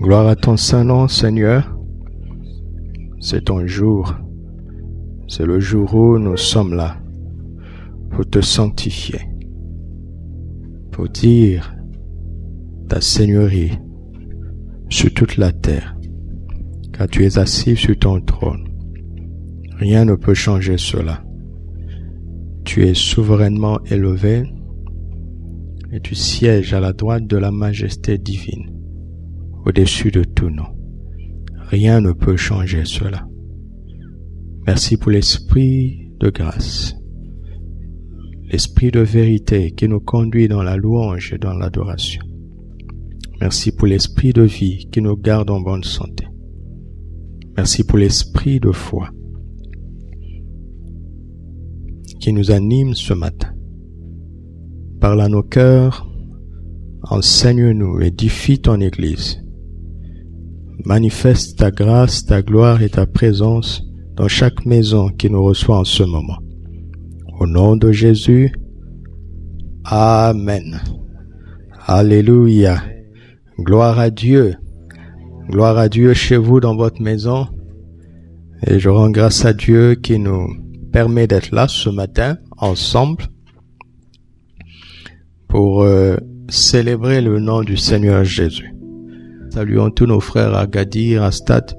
Gloire à ton saint nom, Seigneur. C'est ton jour. C'est le jour où nous sommes là pour te sanctifier, pour dire ta seigneurie sur toute la terre, car tu es assis sur ton trône. Rien ne peut changer cela. Tu es souverainement élevé et tu sièges à la droite de la majesté divine, au-dessus de tout nom. Rien ne peut changer cela. Merci pour l'esprit de grâce, l'esprit de vérité qui nous conduit dans la louange et dans l'adoration. Merci pour l'esprit de vie qui nous garde en bonne santé. Merci pour l'esprit de foi qui nous anime ce matin. Parle à nos cœurs, enseigne-nous, édifie ton Église. Manifeste ta grâce, ta gloire et ta présence dans chaque maison qui nous reçoit en ce moment. Au nom de Jésus, Amen. Alléluia. Gloire à Dieu. Gloire à Dieu chez vous dans votre maison. Et je rends grâce à Dieu qui nous permet d'être là ce matin, ensemble, pour célébrer le nom du Seigneur Jésus. Saluons tous nos frères à Gadir, à Stade,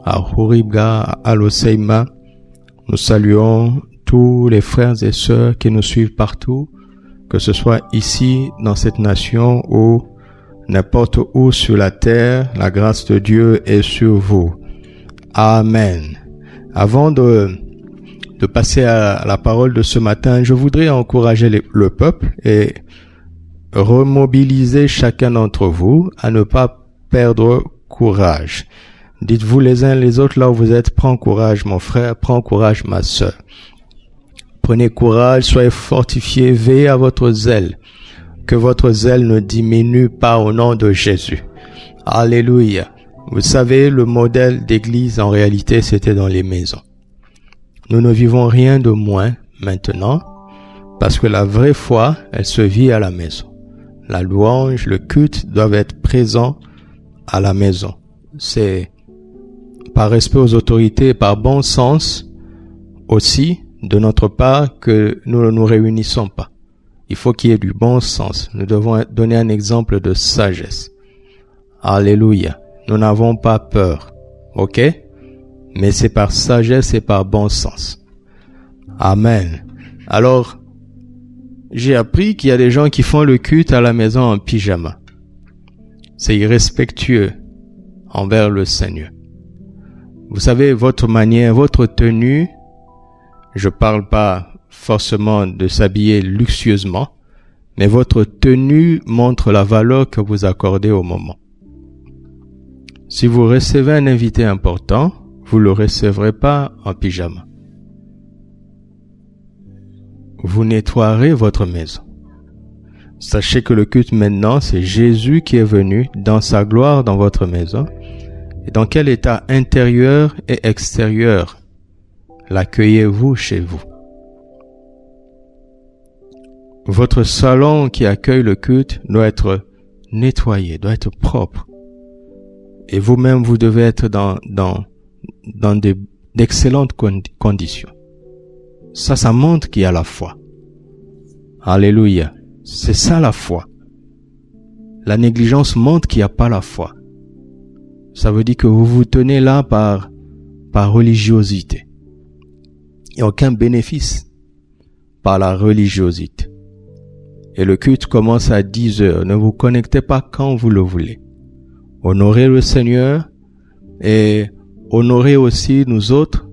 à Horibga, à Aloseima. Nous saluons tous les frères et sœurs qui nous suivent partout, que ce soit ici, dans cette nation, ou n'importe où sur la terre. La grâce de Dieu est sur vous. Amen. Avant de passer à la parole de ce matin, je voudrais encourager le peuple et remobiliser chacun d'entre vous à ne pas perdre courage. Dites-vous les uns les autres là où vous êtes, prends courage mon frère, prends courage ma sœur. Prenez courage, soyez fortifiés, veillez à votre zèle. Que votre zèle ne diminue pas au nom de Jésus. Alléluia. Vous savez, le modèle d'église en réalité c'était dans les maisons. Nous ne vivons rien de moins maintenant parce que la vraie foi, elle se vit à la maison. La louange, le culte doivent être présents à la maison. C'est par respect aux autorités et par bon sens aussi de notre part que nous ne nous réunissons pas. Il faut qu'il y ait du bon sens. Nous devons donner un exemple de sagesse. Alléluia. Nous n'avons pas peur. Ok? Mais c'est par sagesse et par bon sens. Amen. Alors, j'ai appris qu'il y a des gens qui font le culte à la maison en pyjama. C'est irrespectueux envers le Seigneur. Vous savez, votre manière, votre tenue, je parle pas forcément de s'habiller luxueusement, mais votre tenue montre la valeur que vous accordez au moment. Si vous recevez un invité important, vous le recevrez pas en pyjama. Vous nettoierez votre maison. Sachez que le culte maintenant, c'est Jésus qui est venu dans sa gloire dans votre maison. Et dans quel état intérieur et extérieur l'accueillez-vous chez vous? Votre salon qui accueille le culte doit être nettoyé, doit être propre. Et vous-même, vous devez être dans d'excellentes conditions. Ça montre qu'il y a la foi. Alléluia. C'est ça la foi. La négligence montre qu'il n'y a pas la foi. Ça veut dire que vous vous tenez là par religiosité. Il n'y a aucun bénéfice par la religiosité. Et le culte commence à 10 heures. Ne vous connectez pas quand vous le voulez. Honorez le Seigneur et honorez aussi nous autres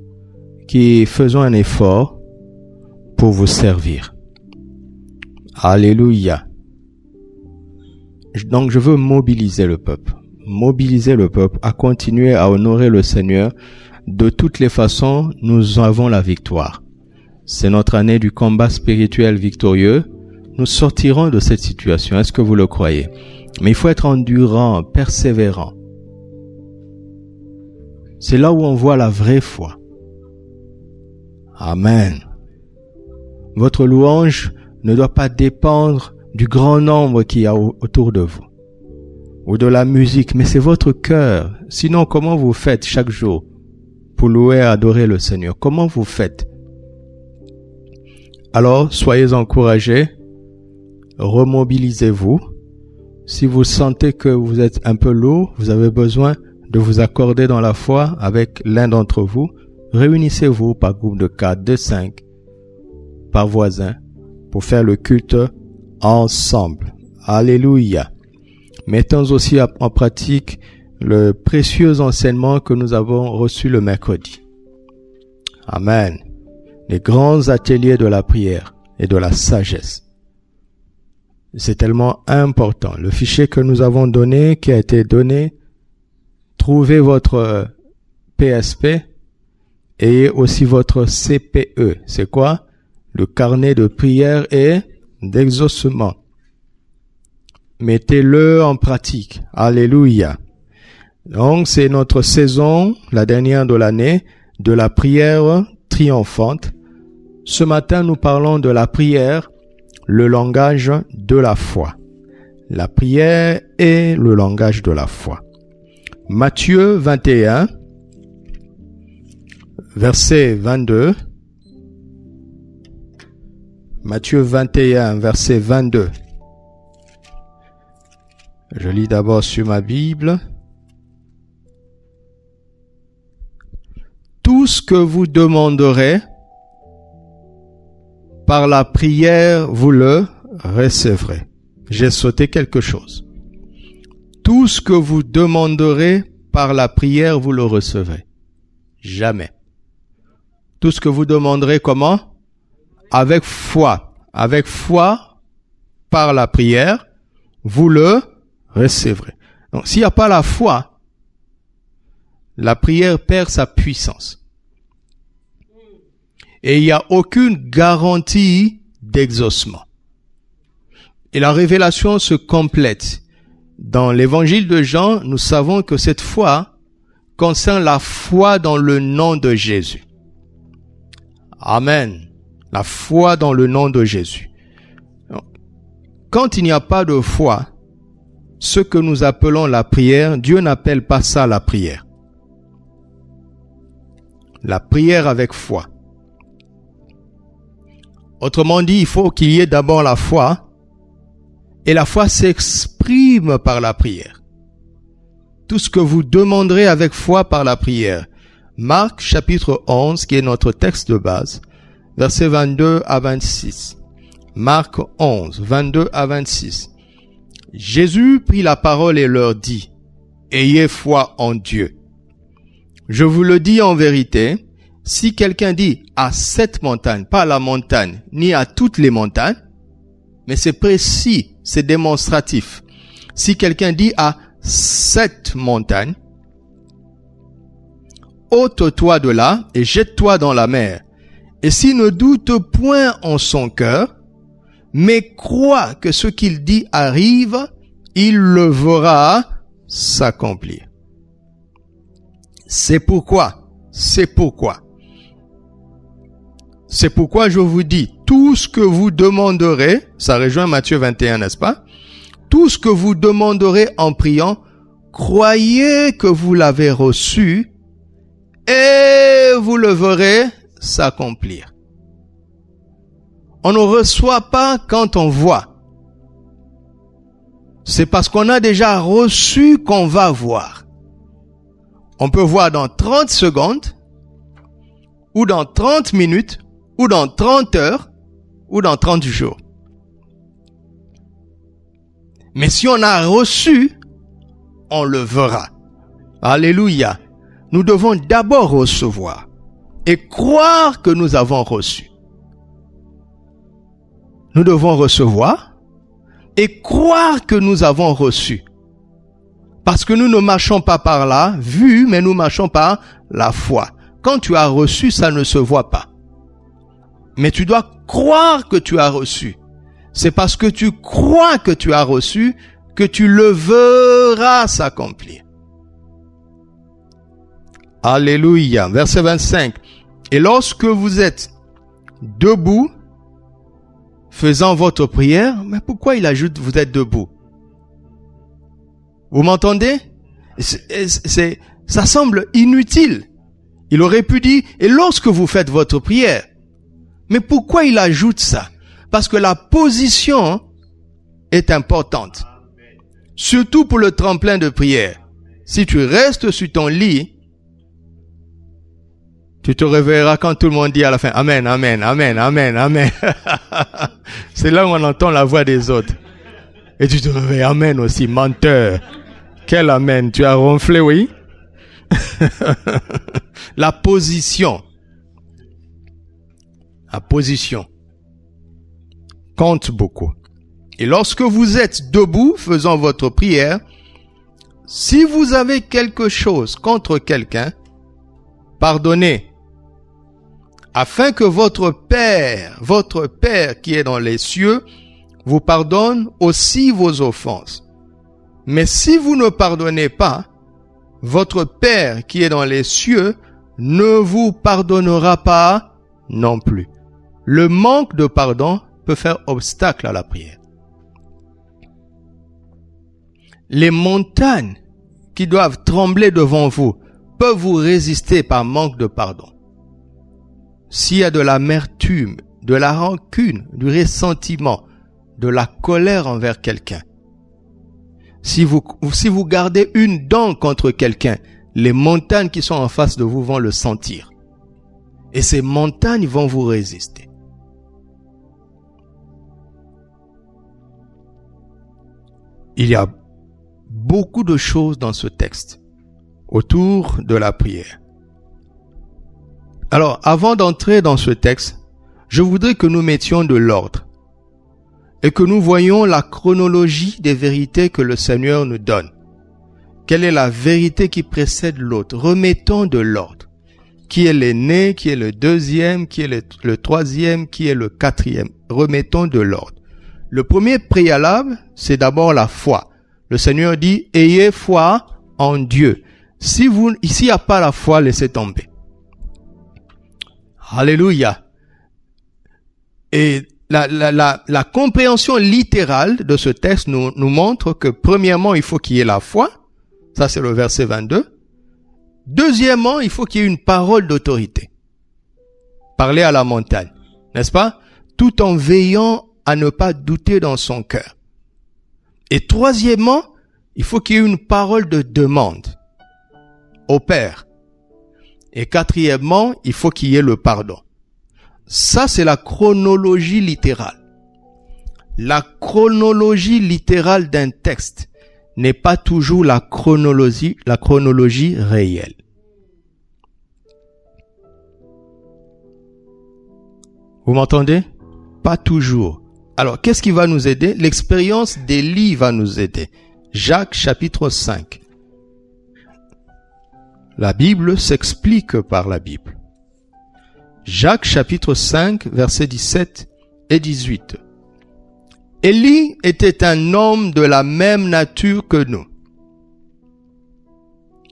qui faisons un effort pour vous servir. Alléluia. Donc je veux mobiliser le peuple à continuer à honorer le Seigneur. De toutes les façons, nous avons la victoire. C'est notre année du combat spirituel victorieux. Nous sortirons de cette situation. Est-ce que vous le croyez? Mais il faut être endurant, persévérant. C'est là où on voit la vraie foi. Amen. Votre louange ne doit pas dépendre du grand nombre qu'il y a autour de vous. ou de la musique, mais c'est votre cœur. Sinon, comment vous faites chaque jour pour louer et adorer le Seigneur? Comment vous faites? Alors, soyez encouragés, remobilisez-vous. Si vous sentez que vous êtes un peu lourd, vous avez besoin de vous accorder dans la foi avec l'un d'entre vous, réunissez-vous par groupe de 4, de 5, par voisin, pour faire le culte ensemble. Alléluia. Mettons aussi en pratique le précieux enseignement que nous avons reçu le mercredi. Amen. Les grands ateliers de la prière et de la sagesse. C'est tellement important. Le fichier que nous avons donné, qui a été donné, trouvez votre PSP et aussi votre CPE. C'est quoi? Le carnet de prière et d'exaucement. Mettez-le en pratique. Alléluia. Donc, c'est notre saison, la dernière de l'année, de la prière triomphante. Ce matin, nous parlons de la prière, le langage de la foi. La prière est le langage de la foi. Matthieu 21, verset 22. Matthieu 21, verset 22. Je lis d'abord sur ma Bible. Tout ce que vous demanderez par la prière, vous le recevrez. J'ai sauté quelque chose. Tout ce que vous demanderez par la prière, vous le recevrez. Jamais. Tout ce que vous demanderez comment? Avec foi. Avec foi, par la prière, vous le recevrez. Donc, s'il n'y a pas la foi, la prière perd sa puissance. Et il n'y a aucune garantie d'exaucement. Et la révélation se complète. Dans l'évangile de Jean, nous savons que cette foi concerne la foi dans le nom de Jésus. Amen. La foi dans le nom de Jésus. Quand il n'y a pas de foi, ce que nous appelons la prière, Dieu n'appelle pas ça la prière. La prière avec foi. Autrement dit, il faut qu'il y ait d'abord la foi, et la foi s'exprime par la prière. Tout ce que vous demanderez avec foi par la prière. Marc chapitre 11, qui est notre texte de base, versets 22 à 26. Marc 11, 22 à 26. Jésus prit la parole et leur dit, « Ayez foi en Dieu. Je vous le dis en vérité, si quelqu'un dit à cette montagne, pas à la montagne, ni à toutes les montagnes, mais c'est précis, c'est démonstratif. Si quelqu'un dit à cette montagne, ôte-toi de là et jette-toi dans la mer. Et s'il ne doute point en son cœur, mais croit que ce qu'il dit arrive, il le verra s'accomplir. C'est pourquoi je vous dis, tout ce que vous demanderez, ça rejoint Matthieu 21, n'est-ce pas? Tout ce que vous demanderez en priant, croyez que vous l'avez reçu et vous le verrez s'accomplir. On ne reçoit pas quand on voit. C'est parce qu'on a déjà reçu qu'on va voir. On peut voir dans 30 secondes, ou dans 30 minutes, ou dans 30 heures, ou dans 30 jours. Mais si on a reçu, on le verra. Alléluia. Nous devons d'abord recevoir et croire que nous avons reçu. Nous devons recevoir et croire que nous avons reçu. Parce que nous ne marchons pas par la vue, mais nous marchons par la foi. Quand tu as reçu, ça ne se voit pas. Mais tu dois croire que tu as reçu. C'est parce que tu crois que tu as reçu que tu le verras s'accomplir. Alléluia. Verset 25. Et lorsque vous êtes debout, faisant votre prière, mais pourquoi il ajoute vous êtes debout? Vous m'entendez? Ça semble inutile. Il aurait pu dire, et lorsque vous faites votre prière. Mais pourquoi il ajoute ça? Parce que la position est importante. Surtout pour le tremplin de prière. Si tu restes sur ton lit, tu te réveilleras quand tout le monde dit à la fin, Amen, Amen, Amen, Amen, Amen. C'est là où on entend la voix des autres. Et tu te réveilles, Amen aussi, menteur. Quel Amen? Tu as ronflé, oui? La position. La position compte beaucoup. Et lorsque vous êtes debout faisant votre prière, si vous avez quelque chose contre quelqu'un, pardonnez, afin que votre Père qui est dans les cieux, vous pardonne aussi vos offenses. Mais si vous ne pardonnez pas, votre Père qui est dans les cieux ne vous pardonnera pas non plus. Le manque de pardon peut faire obstacle à la prière. Les montagnes qui doivent trembler devant vous peuvent vous résister par manque de pardon. S'il y a de l'amertume, de la rancune, du ressentiment, de la colère envers quelqu'un, si vous gardez une dent contre quelqu'un, les montagnes qui sont en face de vous vont le sentir. Et ces montagnes vont vous résister. Il y a beaucoup de choses dans ce texte autour de la prière. Alors, avant d'entrer dans ce texte, je voudrais que nous mettions de l'ordre et que nous voyions la chronologie des vérités que le Seigneur nous donne. Quelle est la vérité qui précède l'autre? Remettons de l'ordre. Qui est l'aîné, qui est le deuxième, qui est le troisième, qui est le quatrième? Remettons de l'ordre. Le premier préalable, c'est d'abord la foi. Le Seigneur dit, ayez foi en Dieu. S'il n'y a pas la foi, laissez tomber. Alléluia. Et la compréhension littérale de ce texte nous montre que premièrement, il faut qu'il y ait la foi. Ça, c'est le verset 22. Deuxièmement, il faut qu'il y ait une parole d'autorité. Parler à la montagne, n'est-ce pas? Tout en veillant à ne pas douter dans son cœur. Et troisièmement, il faut qu'il y ait une parole de demande au Père. Et quatrièmement, il faut qu'il y ait le pardon. Ça, c'est la chronologie littérale. La chronologie littérale d'un texte n'est pas toujours la chronologie réelle. Vous m'entendez? Pas toujours. Alors, qu'est-ce qui va nous aider? L'expérience d'Élie va nous aider. Jacques chapitre 5. La Bible s'explique par la Bible. Jacques chapitre 5, versets 17 et 18. Élie était un homme de la même nature que nous.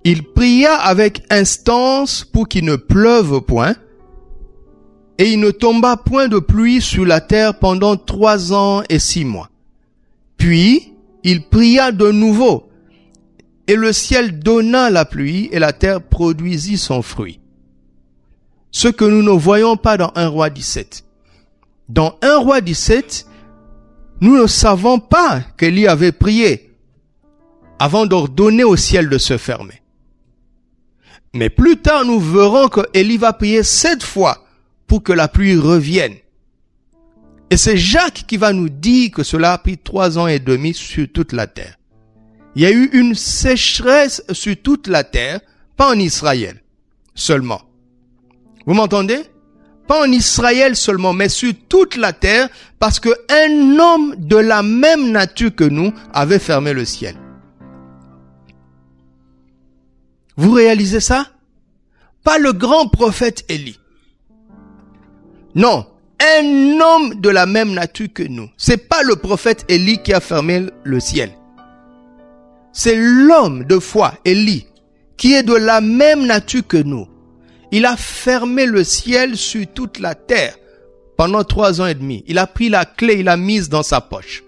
Il pria avec instance pour qu'il ne pleuve point, et il ne tomba point de pluie sur la terre pendant 3 ans et 6 mois. Puis, il pria de nouveau, et le ciel donna la pluie, et la terre produisit son fruit. Ce que nous ne voyons pas dans 1 Roi 17. Dans 1 Roi 17, nous ne savons pas qu'Élie avait prié avant d'ordonner au ciel de se fermer. Mais plus tard, nous verrons que Élie va prier 7 fois pour que la pluie revienne. Et c'est Jacques qui va nous dire que cela a pris 3 ans et demi sur toute la terre. Il y a eu une sécheresse sur toute la terre, pas en Israël seulement. Vous m'entendez? Pas en Israël seulement, mais sur toute la terre, parce qu'un homme de la même nature que nous avait fermé le ciel. Vous réalisez ça? Pas le grand prophète Élie. Non, un homme de la même nature que nous. C'est pas le prophète Élie qui a fermé le ciel. C'est l'homme de foi, Élie, qui est de la même nature que nous. Il a fermé le ciel sur toute la terre pendant 3 ans et demi. Il a pris la clé, il l'a mise dans sa poche.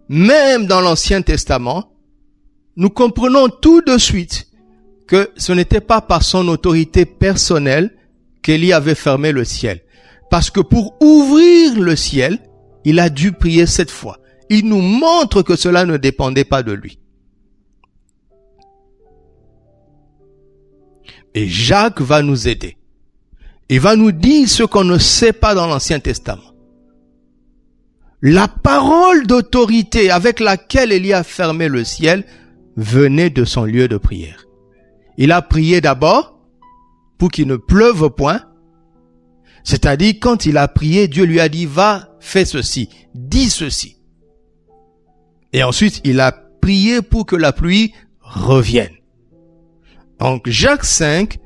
même dans l'Ancien Testament, nous comprenons tout de suite que ce n'était pas par son autorité personnelle qu'Élie avait fermé le ciel. Parce que pour ouvrir le ciel, il a dû prier 7 fois. Il nous montre que cela ne dépendait pas de lui. Et Jacques va nous aider. Il va nous dire ce qu'on ne sait pas dans l'Ancien Testament. La parole d'autorité avec laquelle Élie a fermé le ciel venait de son lieu de prière. Il a prié d'abord pour qu'il ne pleuve point. C'est-à-dire, quand il a prié, Dieu lui a dit, va, fais ceci, dis ceci. Et ensuite, il a prié pour que la pluie revienne. Donc, Jacques 5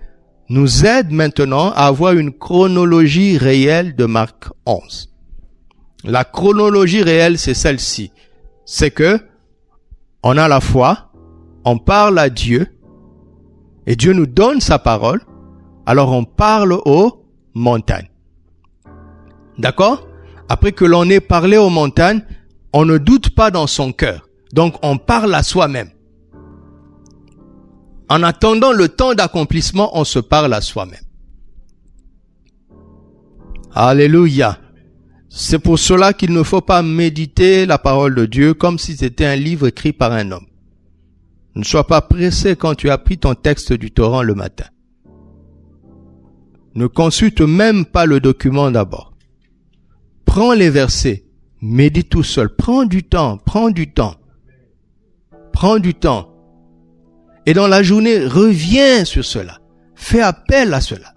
nous aide maintenant à avoir une chronologie réelle de Marc 11. La chronologie réelle, c'est celle-ci. C'est que, on a la foi, on parle à Dieu, et Dieu nous donne sa parole, alors on parle aux montagnes. D'accord? Après que l'on ait parlé aux montagnes, on ne doute pas dans son cœur. Donc on parle à soi-même. En attendant le temps d'accomplissement, on se parle à soi-même. Alléluia. C'est pour cela qu'il ne faut pas méditer la parole de Dieu comme si c'était un livre écrit par un homme. Ne sois pas pressé quand tu as pris ton texte du torrent le matin. Ne consulte même pas le document d'abord. Prends les versets, médite tout seul. Prends du temps. Et dans la journée, reviens sur cela. Fais appel à cela.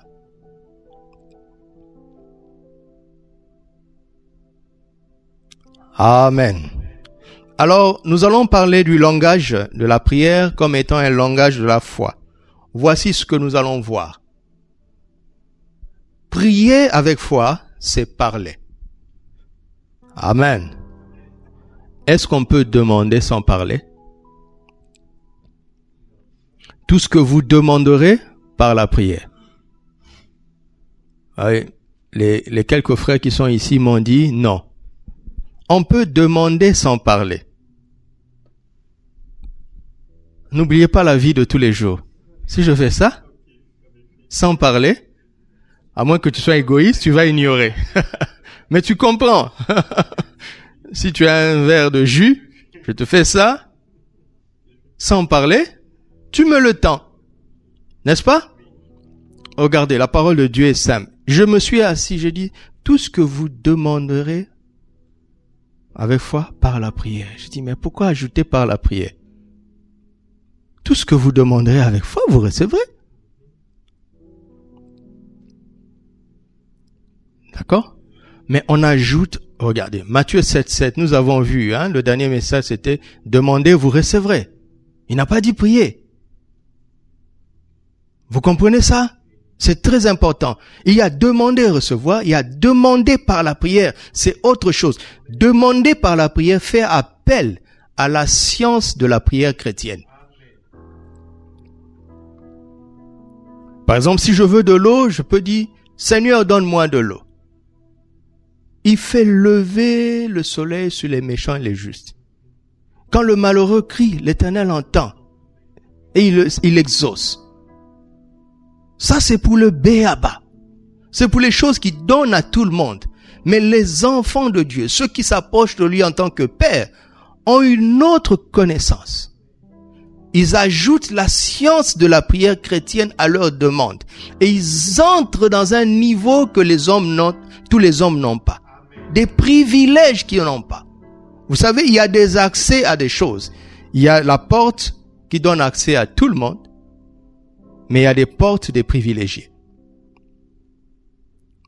Amen. Alors, nous allons parler du langage de la prière comme étant un langage de la foi. Voici ce que nous allons voir. Prier avec foi, c'est parler. Amen. Est-ce qu'on peut demander sans parler? Tout ce que vous demanderez par la prière. Oui, les quelques frères qui sont ici m'ont dit non. On peut demander sans parler. N'oubliez pas la vie de tous les jours. Si je fais ça, sans parler, à moins que tu sois égoïste, tu vas ignorer. Mais tu comprends. Si tu as un verre de jus, je te fais ça, sans parler, tu me le tends. N'est-ce pas? Regardez, la parole de Dieu est simple. Je me suis assis, j'ai dit, tout ce que vous demanderez avec foi par la prière. Je dis, mais pourquoi ajouter par la prière? Tout ce que vous demanderez avec foi, vous recevrez. D'accord? Mais on ajoute, regardez, Matthieu 7,7, nous avons vu, le dernier message c'était, demandez, vous recevrez. Il n'a pas dit prier. Vous comprenez ça? C'est très important. Il y a demander recevoir, il y a demander par la prière. C'est autre chose. Demander par la prière fait appel à la science de la prière chrétienne. Par exemple, si je veux de l'eau, je peux dire, Seigneur, donne-moi de l'eau. Il fait lever le soleil sur les méchants et les justes. Quand le malheureux crie, l'Éternel entend et il exauce. Ça, c'est pour le béaba. C'est pour les choses qui donnent à tout le monde. Mais les enfants de Dieu, ceux qui s'approchent de lui en tant que Père, ont une autre connaissance. Ils ajoutent la science de la prière chrétienne à leur demande. Et ils entrent dans un niveau que tous les hommes n'ont pas. Des privilèges qu'ils n'ont pas. Vous savez, il y a des accès à des choses. Il y a la porte qui donne accès à tout le monde. Mais il y a des portes des privilégiés.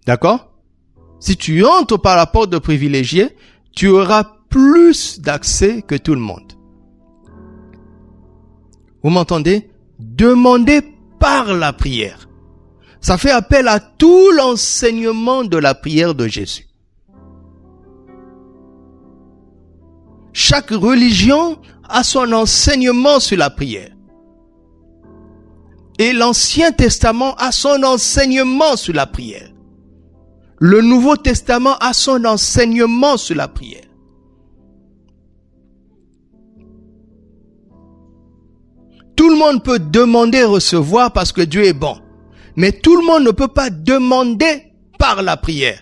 D'accord? Si tu entres par la porte de privilégiés, tu auras plus d'accès que tout le monde. Vous m'entendez? Demandez par la prière. Ça fait appel à tout l'enseignement de la prière de Jésus. Chaque religion a son enseignement sur la prière. Et l'Ancien Testament a son enseignement sur la prière. Le Nouveau Testament a son enseignement sur la prière. Tout le monde peut demander et recevoir parce que Dieu est bon. Mais tout le monde ne peut pas demander par la prière.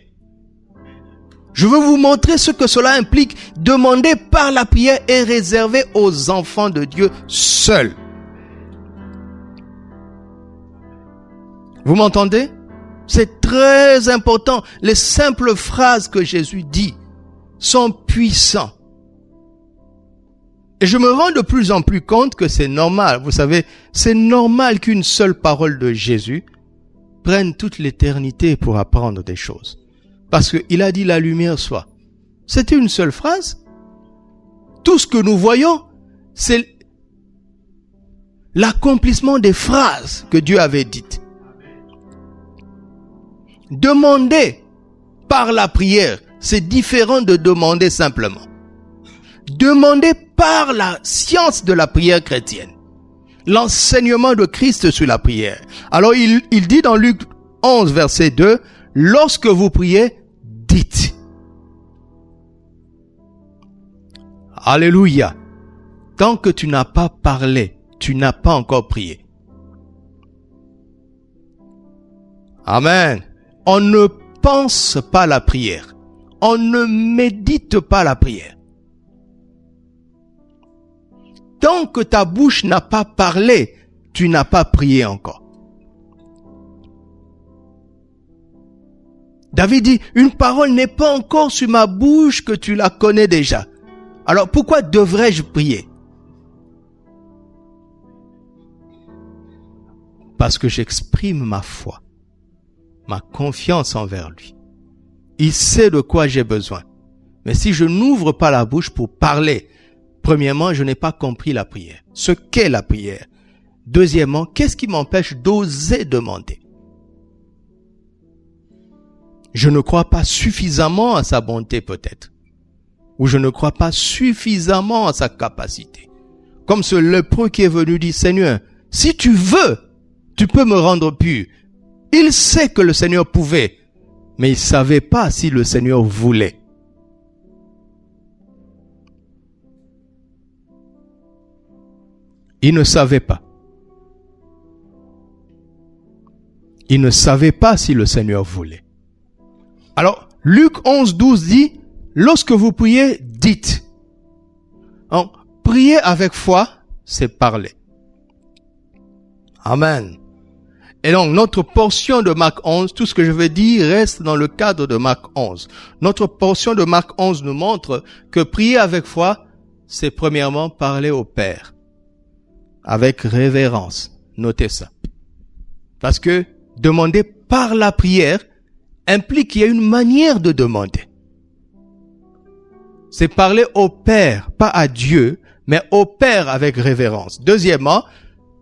Je veux vous montrer ce que cela implique. Demander par la prière est réservé aux enfants de Dieu seuls. Vous m'entendez? C'est très important. Les simples phrases que Jésus dit sont puissantes. Et je me rends de plus en plus compte que c'est normal. Vous savez, c'est normal qu'une seule parole de Jésus prenne toute l'éternité pour apprendre des choses. Parce qu'il a dit la lumière soit. C'était une seule phrase. Tout ce que nous voyons, c'est l'accomplissement des phrases que Dieu avait dites. Demander par la prière, c'est différent de demander simplement. Demander par la science de la prière chrétienne, l'enseignement de Christ sur la prière. Alors il dit dans Luc 11 verset 2, lorsque vous priez, dites. Alléluia. Tant que tu n'as pas parlé, tu n'as pas encore prié. Amen. On ne pense pas la prière. On ne médite pas la prière. Tant que ta bouche n'a pas parlé, tu n'as pas prié encore. David dit, une parole n'est pas encore sur ma bouche que tu la connais déjà. Alors pourquoi devrais-je prier? Parce que j'exprime ma foi, ma confiance envers lui. Il sait de quoi j'ai besoin. Mais si je n'ouvre pas la bouche pour parler, premièrement, je n'ai pas compris la prière. Ce qu'est la prière. Deuxièmement, qu'est-ce qui m'empêche d'oser demander? Je ne crois pas suffisamment à sa bonté peut-être. Ou je ne crois pas suffisamment à sa capacité. Comme ce lépreux qui est venu dire, Seigneur, si tu veux, tu peux me rendre pur. Il sait que le Seigneur pouvait, mais il ne savait pas si le Seigneur voulait. Il ne savait pas. Il ne savait pas si le Seigneur voulait. Alors, Luc 11, 12 dit, lorsque vous priez, dites. Donc, prier avec foi, c'est parler. Amen. Et donc, notre portion de Marc 11, tout ce que je vais dire reste dans le cadre de Marc 11. Notre portion de Marc 11 nous montre que prier avec foi, c'est premièrement parler au Père. Avec révérence. Notez ça. Parce que demander par la prière implique qu'il y a une manière de demander. C'est parler au Père, pas à Dieu, mais au Père avec révérence. Deuxièmement,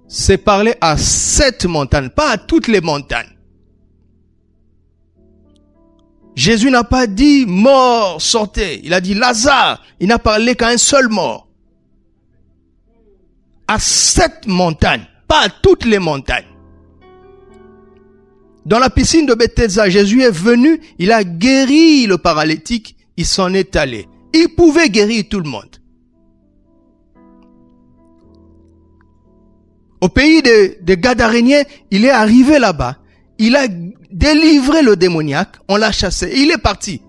c'est parler à cette montagne, pas à toutes les montagnes. Jésus n'a pas dit mort, sortez. Il a dit Lazare. Il n'a parlé qu'à un seul mort. À cette montagne, pas à toutes les montagnes. Dans la piscine de Bethesda, Jésus est venu, il a guéri le paralytique, il s'en est allé. Il pouvait guérir tout le monde. Au pays des Gadaréniens, il est arrivé là-bas. Il a délivré le démoniaque, on l'a chassé, il est parti.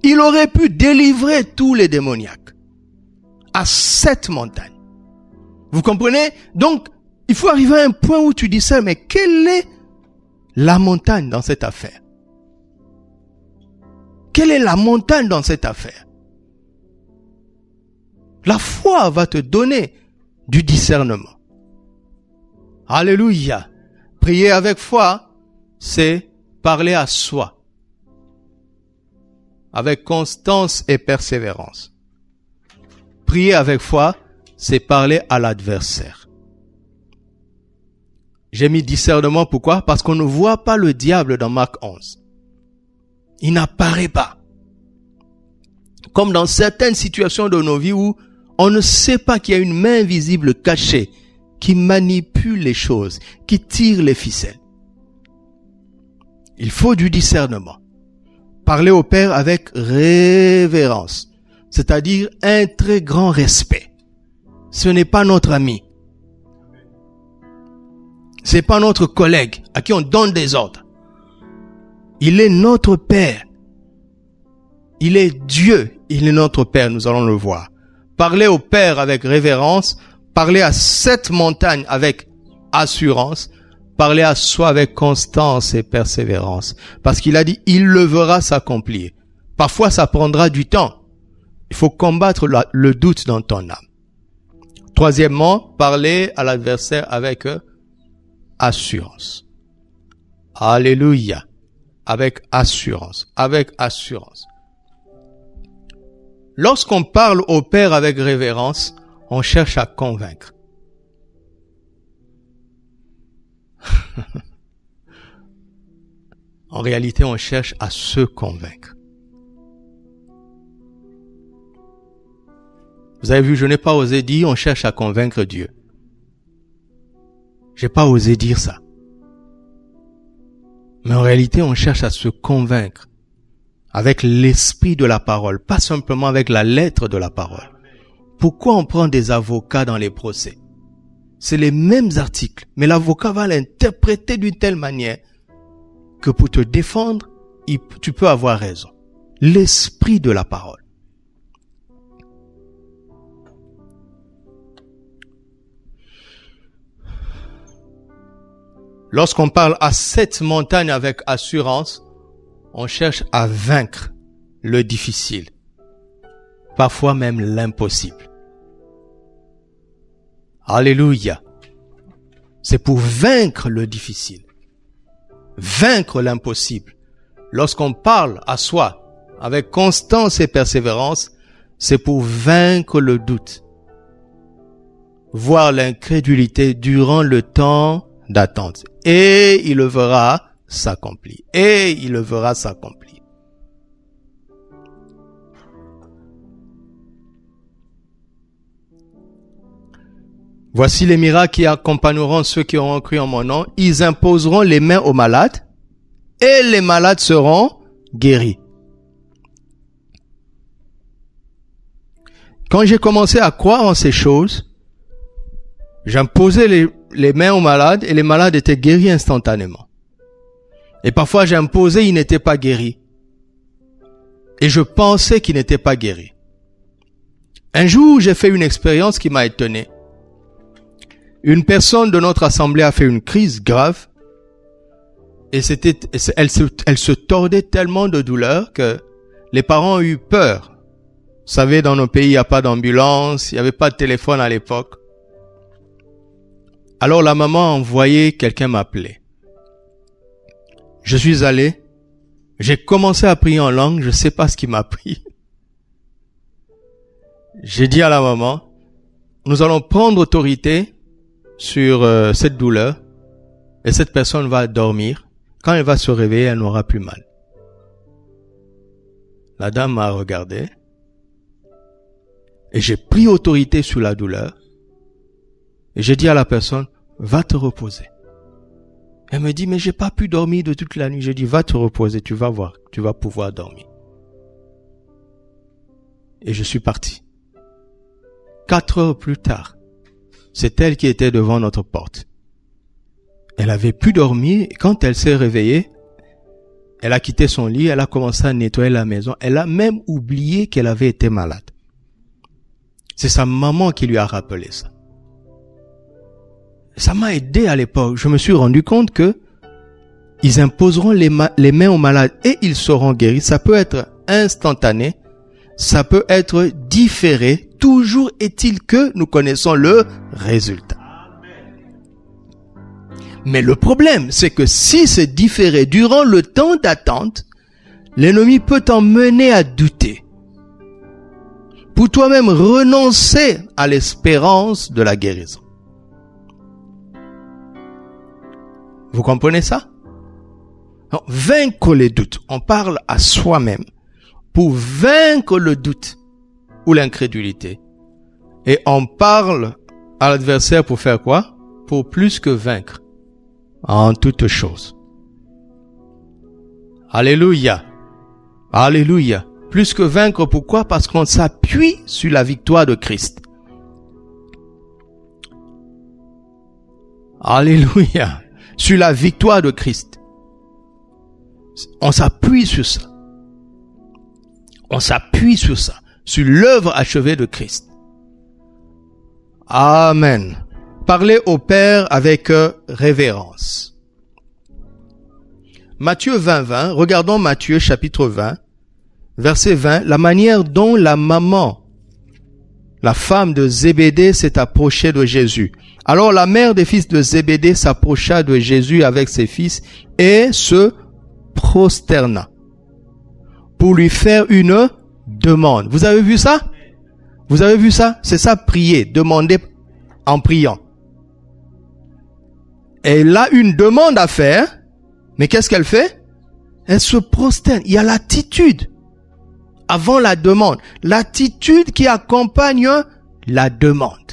Il aurait pu délivrer tous les démoniaques à cette montagne. Vous comprenez? Donc, il faut arriver à un point où tu dis ça, mais quelle est la montagne dans cette affaire? Quelle est la montagne dans cette affaire? La foi va te donner du discernement. Alléluia. Prier avec foi, c'est parler à soi. Avec constance et persévérance. Prier avec foi, c'est parler à l'adversaire. J'ai mis discernement, pourquoi? Parce qu'on ne voit pas le diable dans Marc 11. Il n'apparaît pas. Comme dans certaines situations de nos vies où on ne sait pas qu'il y a une main visible cachée qui manipule les choses, qui tire les ficelles. Il faut du discernement. Parler au Père avec révérence, c'est-à-dire un très grand respect. Ce n'est pas notre ami. C'est pas notre collègue à qui on donne des ordres. Il est notre Père. Il est Dieu. Il est notre Père. Nous allons le voir. Parler au Père avec révérence. Parler à cette montagne avec assurance. Parler à soi avec constance et persévérance. Parce qu'il a dit, il le verra s'accomplir. Parfois, ça prendra du temps. Il faut combattre le doute dans ton âme. Troisièmement, parler à l'adversaire avec assurance. Alléluia. Avec assurance. Avec assurance. Lorsqu'on parle au Père avec révérence, on cherche à convaincre. En réalité, on cherche à se convaincre. Vous avez vu, je n'ai pas osé dire on cherche à convaincre Dieu. J'ai pas osé dire ça. Mais en réalité, on cherche à se convaincre avec l'esprit de la parole, pas simplement avec la lettre de la parole. Pourquoi on prend des avocats dans les procès? C'est les mêmes articles, mais l'avocat va l'interpréter d'une telle manière que pour te défendre, tu peux avoir raison. L'esprit de la parole. Lorsqu'on parle à cette montagne avec assurance, on cherche à vaincre le difficile, parfois même l'impossible. Alléluia. C'est pour vaincre le difficile, vaincre l'impossible. Lorsqu'on parle à soi avec constance et persévérance, c'est pour vaincre le doute, voir l'incrédulité durant le temps d'attente. Et il le verra s'accomplir. Et il le verra s'accomplir. Voici les miracles qui accompagneront ceux qui auront cru en mon nom. Ils imposeront les mains aux malades et les malades seront guéris. Quand j'ai commencé à croire en ces choses, j'imposais les mains aux malades et les malades étaient guéris instantanément. Et parfois j'imposais, ils n'étaient pas guéris. Et je pensais qu'ils n'étaient pas guéris. Un jour, j'ai fait une expérience qui m'a étonné. Une personne de notre assemblée a fait une crise grave. Et elle se tordait tellement de douleur que les parents ont eu peur. Vous savez, dans nos pays, il n'y a pas d'ambulance, il n'y avait pas de téléphone à l'époque. Alors la maman a envoyé quelqu'un m'appeler. Je suis allé, j'ai commencé à prier en langue, je ne sais pas ce qui m'a pris. J'ai dit à la maman, nous allons prendre autorité sur cette douleur et cette personne va dormir. Quand elle va se réveiller, elle n'aura plus mal. La dame m'a regardé et j'ai pris autorité sur la douleur. Et j'ai dit à la personne, va te reposer. Elle me dit, mais j'ai pas pu dormir de toute la nuit. J'ai dit, va te reposer, tu vas voir, tu vas pouvoir dormir. Et je suis parti. 4 heures plus tard, c'est elle qui était devant notre porte. Elle avait pu dormir et quand elle s'est réveillée, elle a quitté son lit, elle a commencé à nettoyer la maison. Elle a même oublié qu'elle avait été malade. C'est sa maman qui lui a rappelé ça. Ça m'a aidé à l'époque. Je me suis rendu compte que ils imposeront les mains aux malades et ils seront guéris. Ça peut être instantané, ça peut être différé. Toujours est-il que nous connaissons le résultat. Mais le problème, c'est que si c'est différé durant le temps d'attente, l'ennemi peut t'emmener à douter. Pour toi-même renoncer à l'espérance de la guérison. Vous comprenez ça? Donc, vaincre les doutes. On parle à soi-même pour vaincre le doute ou l'incrédulité. Et on parle à l'adversaire pour faire quoi? Pour plus que vaincre. En toutes choses. Alléluia. Alléluia. Plus que vaincre, pourquoi? Parce qu'on s'appuie sur la victoire de Christ. Alléluia. Sur la victoire de Christ. On s'appuie sur ça. On s'appuie sur ça. Sur l'œuvre achevée de Christ. Amen. Parlez au Père avec révérence. Matthieu 20, regardons Matthieu chapitre 20, verset 20, la manière dont la maman, la femme de Zébédée, s'est approchée de Jésus. Alors la mère des fils de Zébédée s'approcha de Jésus avec ses fils et se prosterna pour lui faire une demande. Vous avez vu ça? Vous avez vu ça? C'est ça, prier, demander en priant. Elle a une demande à faire, mais qu'est-ce qu'elle fait? Elle se prosterne. Il y a l'attitude avant la demande. L'attitude qui accompagne la demande.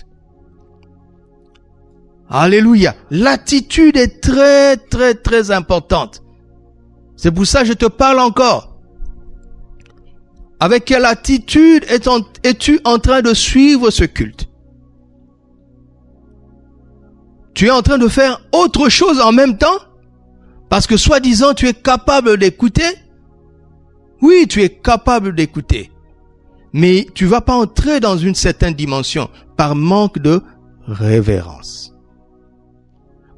Alléluia. L'attitude est très, très, très importante. C'est pour ça que je te parle encore. Avec quelle attitude es-tu en train de suivre ce culte? Tu es en train de faire autre chose en même temps? Parce que soi-disant tu es capable d'écouter? Oui, tu es capable d'écouter. Mais tu vas pas entrer dans une certaine dimension par manque de révérence.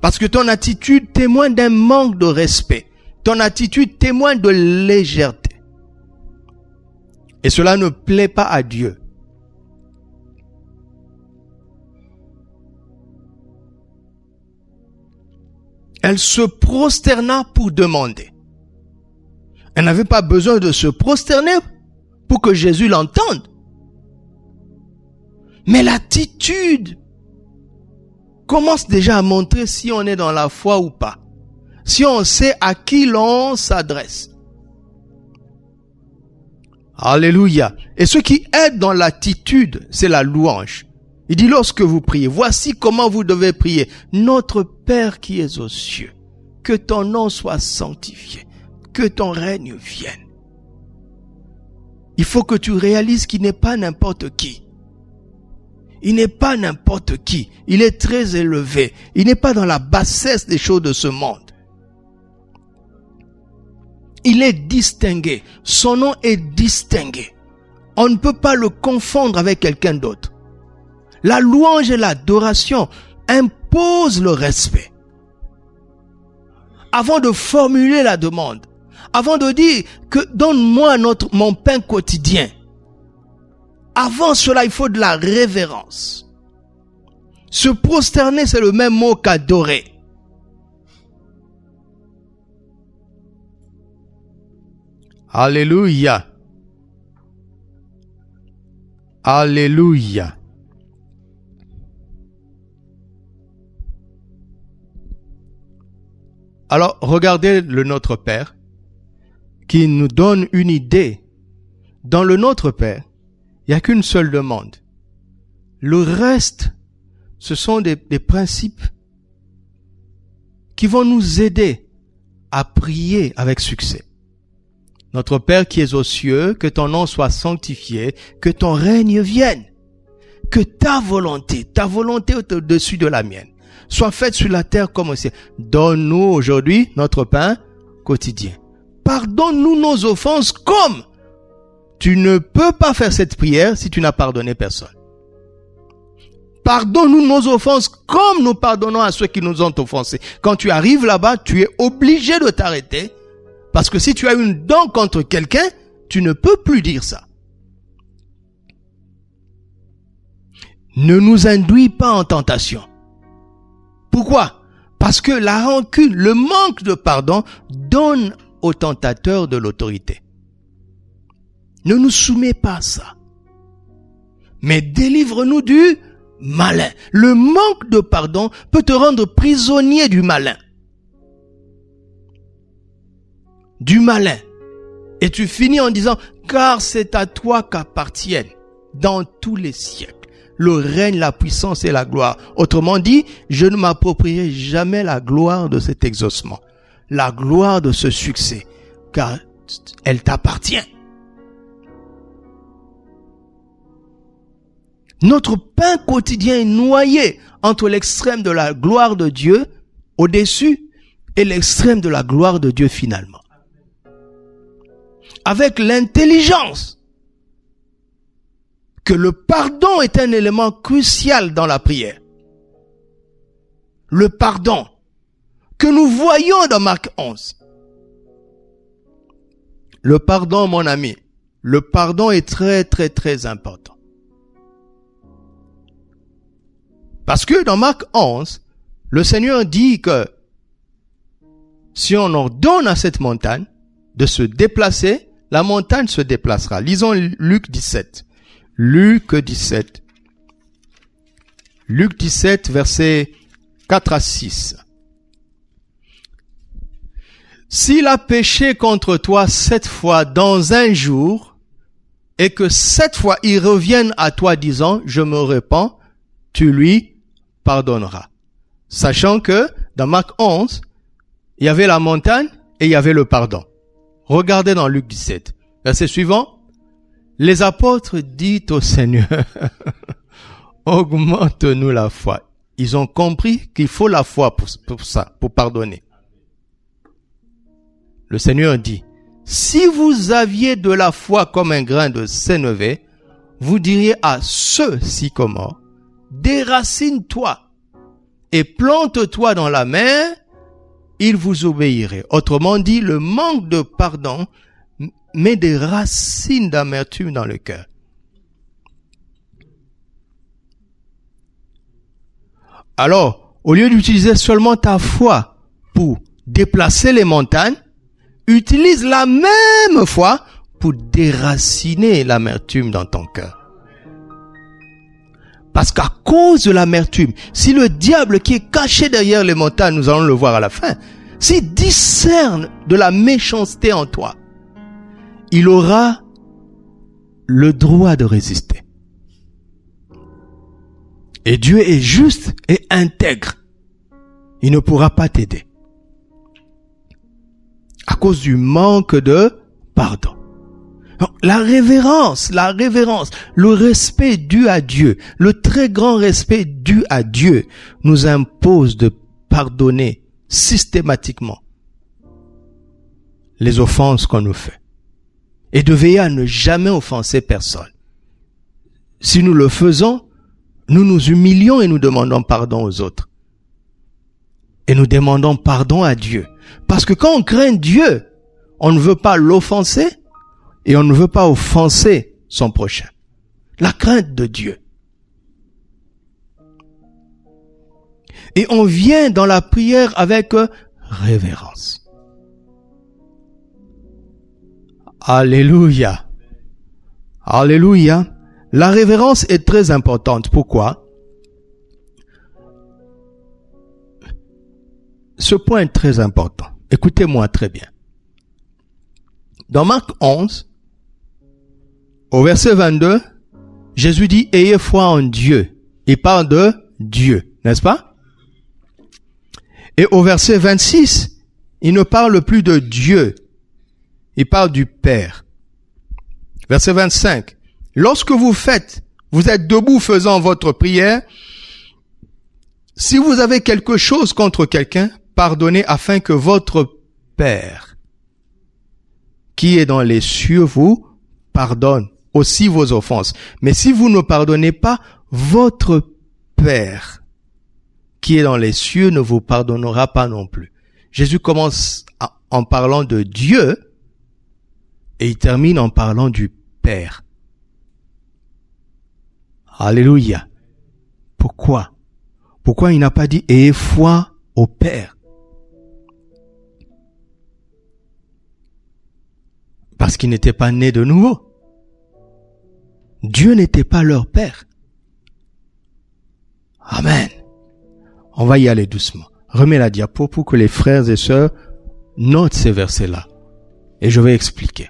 Parce que ton attitude témoigne d'un manque de respect. Ton attitude témoigne de légèreté. Et cela ne plaît pas à Dieu. Elle se prosterna pour demander. Elle n'avait pas besoin de se prosterner pour que Jésus l'entende. Mais l'attitude commence déjà à montrer si on est dans la foi ou pas. Si on sait à qui l'on s'adresse. Alléluia. Et ce qui aide dans l'attitude, c'est la louange. Il dit lorsque vous priez, voici comment vous devez prier. Notre Père qui es aux cieux, que ton nom soit sanctifié, que ton règne vienne. Il faut que tu réalises qu'il n'est pas n'importe qui. Il n'est pas n'importe qui. Il est très élevé. Il n'est pas dans la bassesse des choses de ce monde. Il est distingué. Son nom est distingué. On ne peut pas le confondre avec quelqu'un d'autre. La louange et l'adoration imposent le respect. Avant de formuler la demande, avant de dire que donne-moi mon pain quotidien, avant cela, il faut de la révérence. Se prosterner, c'est le même mot qu'adorer. Alléluia. Alléluia. Alors, regardez le Notre Père qui nous donne une idée. Dans le Notre Père, il n'y a qu'une seule demande. Le reste, ce sont des principes qui vont nous aider à prier avec succès. Notre Père qui es aux cieux, que ton nom soit sanctifié, que ton règne vienne, que ta volonté au-dessus de la mienne, soit faite sur la terre comme au ciel. Donne-nous aujourd'hui notre pain quotidien. Pardonne-nous nos offenses comme tu ne peux pas faire cette prière si tu n'as pardonné personne. Pardonne-nous nos offenses comme nous pardonnons à ceux qui nous ont offensés. Quand tu arrives là-bas, tu es obligé de t'arrêter. Parce que si tu as une dent contre quelqu'un, tu ne peux plus dire ça. Ne nous induis pas en tentation. Pourquoi? Parce que la rancune, le manque de pardon donne au tentateur de l'autorité. Ne nous soumets pas à ça. Mais délivre-nous du malin. Le manque de pardon peut te rendre prisonnier du malin. Du malin. Et tu finis en disant, car c'est à toi qu'appartiennent dans tous les siècles le règne, la puissance et la gloire. Autrement dit, je ne m'approprierai jamais la gloire de cet exaucement, la gloire de ce succès, car elle t'appartient. Notre pain quotidien est noyé entre l'extrême de la gloire de Dieu au-dessus et l'extrême de la gloire de Dieu finalement. Avec l'intelligence que le pardon est un élément crucial dans la prière. Le pardon que nous voyons dans Marc 11. Le pardon, mon ami, le pardon est très, très, très important. Parce que dans Marc 11, le Seigneur dit que si on ordonne à cette montagne de se déplacer, la montagne se déplacera. Lisons Luc 17. Luc 17. Luc 17, versets 4 à 6. S'il a péché contre toi 7 fois dans un jour, et que 7 fois il revienne à toi disant, je me repens, tu lui pardonneras. Sachant que dans Marc 11, il y avait la montagne et il y avait le pardon. Regardez dans Luc 17. Verset suivant. Les apôtres disent au Seigneur, augmente-nous la foi. Ils ont compris qu'il faut la foi pour ça, pour pardonner. Le Seigneur dit, si vous aviez de la foi comme un grain de sénévé, vous diriez à ce sycomore, déracine-toi et plante-toi dans la mer, il vous obéirait. Autrement dit, le manque de pardon met des racines d'amertume dans le cœur. Alors, au lieu d'utiliser seulement ta foi pour déplacer les montagnes, utilise la même foi pour déraciner l'amertume dans ton cœur. Parce qu'à cause de l'amertume, si le diable qui est caché derrière les montagnes, nous allons le voir à la fin, s'il discerne de la méchanceté en toi, il aura le droit de résister. Et Dieu est juste et intègre. Il ne pourra pas t'aider. À cause du manque de pardon. La révérence, le respect dû à Dieu, le très grand respect dû à Dieu nous impose de pardonner systématiquement les offenses qu'on nous fait. Et de veiller à ne jamais offenser personne. Si nous le faisons, nous nous humilions et nous demandons pardon aux autres. Et nous demandons pardon à Dieu. Parce que quand on craint Dieu, on ne veut pas l'offenser et on ne veut pas offenser son prochain. La crainte de Dieu. Et on vient dans la prière avec révérence. Alléluia. Alléluia. La révérence est très importante. Pourquoi? Ce point est très important. Écoutez-moi très bien. Dans Marc 11, au verset 22, Jésus dit « Ayez foi en Dieu ». Il parle de Dieu, n'est-ce pas? Et au verset 26, il ne parle plus de Dieu. Il parle du Père. Verset 25. Lorsque vous êtes debout faisant votre prière, si vous avez quelque chose contre quelqu'un, pardonnez afin que votre Père, qui est dans les cieux, vous pardonne aussi vos offenses. Mais si vous ne pardonnez pas, votre Père, qui est dans les cieux, ne vous pardonnera pas non plus. Jésus commence en parlant de Dieu et il termine en parlant du Père. Alléluia. Pourquoi? Pourquoi il n'a pas dit « ayez foi au Père » ? Parce qu'ils n'étaient pas nés de nouveau. Dieu n'était pas leur Père. Amen. On va y aller doucement. Remets la diapo pour que les frères et sœurs notent ces versets-là. Et je vais expliquer.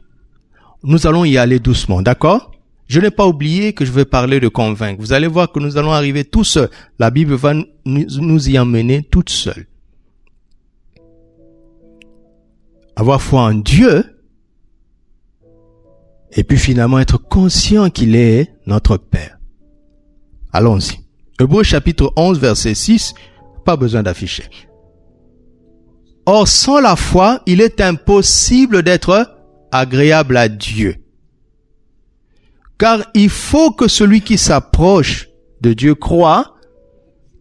Nous allons y aller doucement, d'accord? Je n'ai pas oublié que je vais parler de convaincre. Vous allez voir que nous allons arriver tout seuls. La Bible va nous y emmener toute seule. Avoir foi en Dieu, et puis finalement être conscient qu'il est notre Père. Allons-y. Hébreux chapitre 11, verset 6, pas besoin d'afficher. Or, sans la foi, il est impossible d'être agréable à Dieu. Car il faut que celui qui s'approche de Dieu croit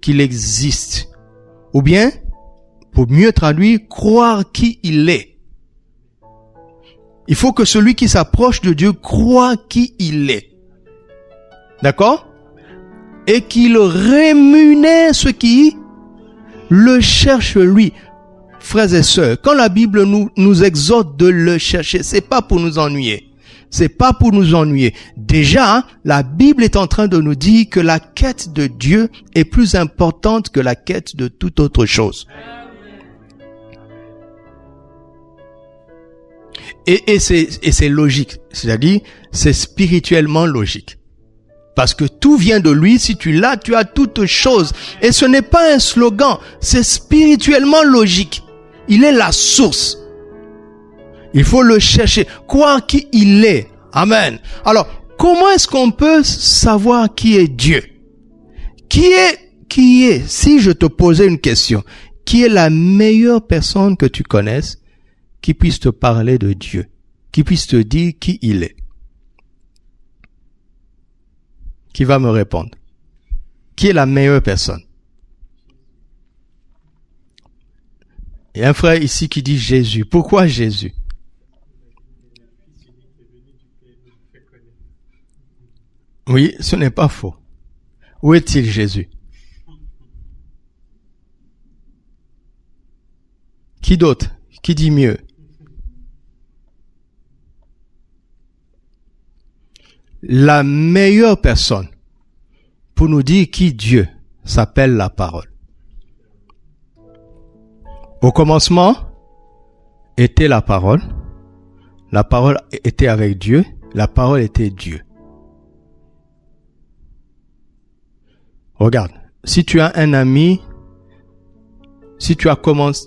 qu'il existe. Ou bien, pour mieux traduire, croire qui il est. Il faut que celui qui s'approche de Dieu croit qui il est. D'accord? Et qu'il rémunère ceux qui le cherchent lui. Frères et sœurs, quand la Bible nous exhorte de le chercher, c'est pas pour nous ennuyer. C'est pas pour nous ennuyer. Déjà, la Bible est en train de nous dire que la quête de Dieu est plus importante que la quête de toute autre chose. Et c'est logique. C'est-à-dire, c'est spirituellement logique. Parce que tout vient de lui. Si tu l'as, tu as toute chose. Et ce n'est pas un slogan. C'est spirituellement logique. Il est la source. Il faut le chercher. Croire qui il est. Amen. Alors, comment est-ce qu'on peut savoir qui est Dieu? Qui est, si je te posais une question, qui est la meilleure personne que tu connaisses qui puisse te parler de Dieu, qui puisse te dire qui il est? Qui va me répondre? Qui est la meilleure personne? Il y a un frère ici qui dit Jésus. Pourquoi Jésus? Oui, ce n'est pas faux. Où est-il Jésus? Qui d'autre? Qui dit mieux? La meilleure personne pour nous dire qui Dieu s'appelle la parole. Au commencement était la parole était avec Dieu, la parole était Dieu. Regarde, si tu as un ami, si tu as commencé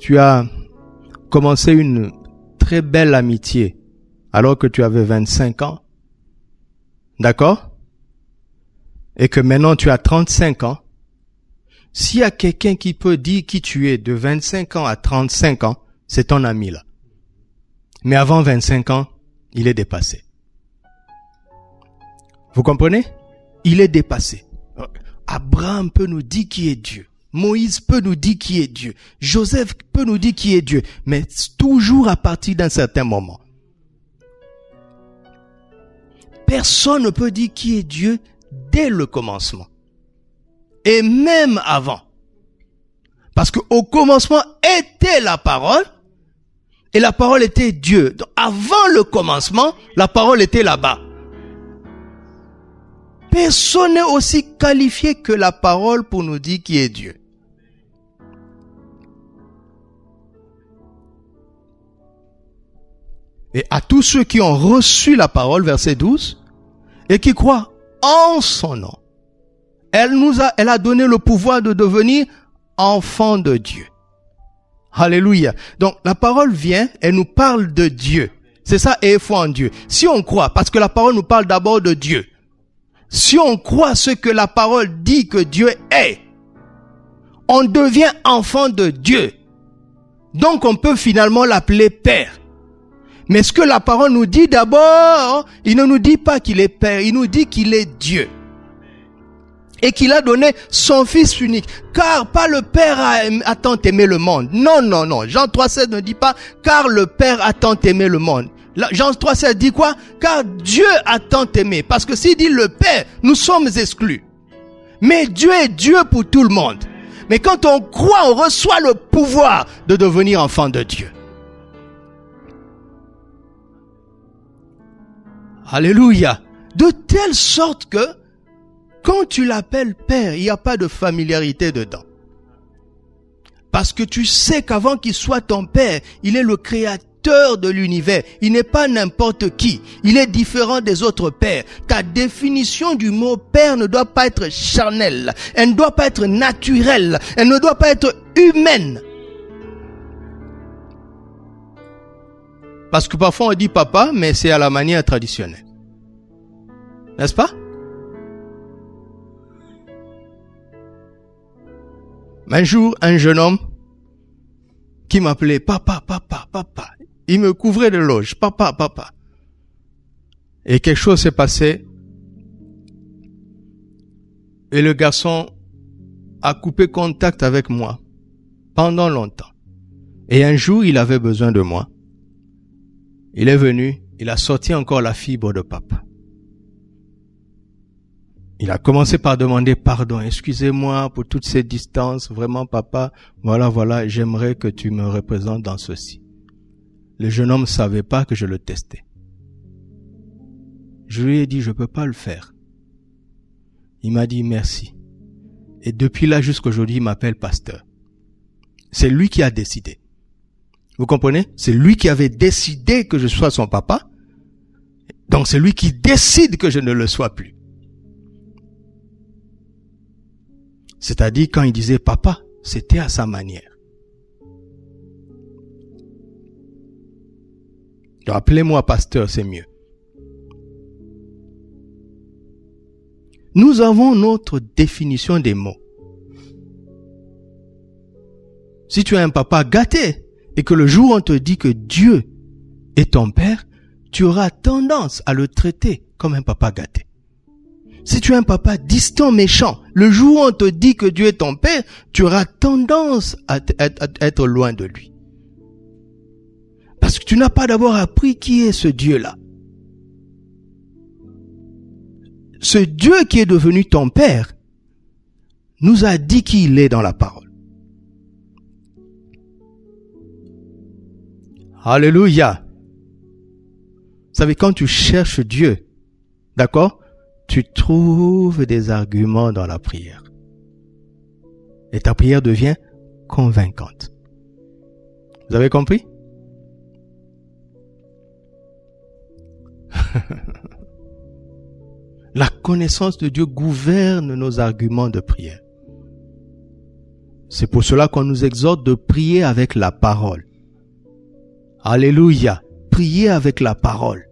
une très belle amitié alors que tu avais 25 ans, d'accord? Et que maintenant tu as 35 ans, s'il y a quelqu'un qui peut dire qui tu es de 25 ans à 35 ans, c'est ton ami là. Mais avant 25 ans, il est dépassé. Vous comprenez? Il est dépassé. Abraham peut nous dire qui est Dieu. Moïse peut nous dire qui est Dieu. Joseph peut nous dire qui est Dieu. Mais toujours à partir d'un certain moment. Personne ne peut dire qui est Dieu dès le commencement. Et même avant. Parce qu'au commencement était la parole. Et la parole était Dieu. Donc, avant le commencement, la parole était là-bas. Personne n'est aussi qualifié que la parole pour nous dire qui est Dieu. Et à tous ceux qui ont reçu la parole, verset 12, et qui croient en son nom, elle a donné le pouvoir de devenir enfants de Dieu. Alléluia. Donc la parole vient, elle nous parle de Dieu. C'est ça, et foi en Dieu. Si on croit, parce que la parole nous parle d'abord de Dieu. Si on croit ce que la parole dit que Dieu est, on devient enfant de Dieu. Donc on peut finalement l'appeler Père. Mais ce que la parole nous dit d'abord, il ne nous dit pas qu'il est Père, il nous dit qu'il est Dieu. Et qu'il a donné son Fils unique. Car pas le Père a tant aimé le monde. Non, non, non. Jean 3,16 ne dit pas car le Père a tant aimé le monde. Jean 3,16 dit quoi? Car Dieu a tant aimé. Parce que s'il dit le Père, nous sommes exclus. Mais Dieu est Dieu pour tout le monde. Mais quand on croit, on reçoit le pouvoir de devenir enfant de Dieu. Alléluia. De telle sorte que quand tu l'appelles Père, il n'y a pas de familiarité dedans. Parce que tu sais qu'avant qu'il soit ton Père, il est le créateur de l'univers. Il n'est pas n'importe qui. Il est différent des autres pères. Ta définition du mot Père ne doit pas être charnelle. Elle ne doit pas être naturelle. Elle ne doit pas être humaine. Parce que parfois on dit papa, mais c'est à la manière traditionnelle. N'est-ce pas? Un jour, un jeune homme qui m'appelait papa, papa, papa. Il me couvrait de loges, papa, papa. Et quelque chose s'est passé. Et le garçon a coupé contact avec moi pendant longtemps. Et un jour, il avait besoin de moi. Il est venu, il a sorti encore la fibre de papa. Il a commencé par demander pardon. Excusez-moi pour toutes ces distances. Vraiment, papa, voilà, j'aimerais que tu me représentes dans ceci. Le jeune homme ne savait pas que je le testais. Je lui ai dit, je peux pas le faire. Il m'a dit merci. Et depuis là jusqu'à aujourd'hui, il m'appelle pasteur. C'est lui qui a décidé. Vous comprenez? C'est lui qui avait décidé que je sois son papa. Donc c'est lui qui décide que je ne le sois plus. C'est-à-dire quand il disait papa, c'était à sa manière. Donc appelez-moi pasteur, c'est mieux. Nous avons notre définition des mots. Si tu as un papa gâté et que le jour où on te dit que Dieu est ton père, tu auras tendance à le traiter comme un papa gâté. Si tu es un papa distant, méchant, le jour où on te dit que Dieu est ton père, tu auras tendance à être loin de lui. Parce que tu n'as pas d'abord appris qui est ce Dieu-là. Ce Dieu qui est devenu ton père nous a dit qui il est dans la parole. Alléluia. Vous savez, quand tu cherches Dieu, d'accord, tu trouves des arguments dans la prière. Et ta prière devient convaincante. Vous avez compris? La connaissance de Dieu gouverne nos arguments de prière. C'est pour cela qu'on nous exhorte de prier avec la parole. Alléluia. Priez avec la parole.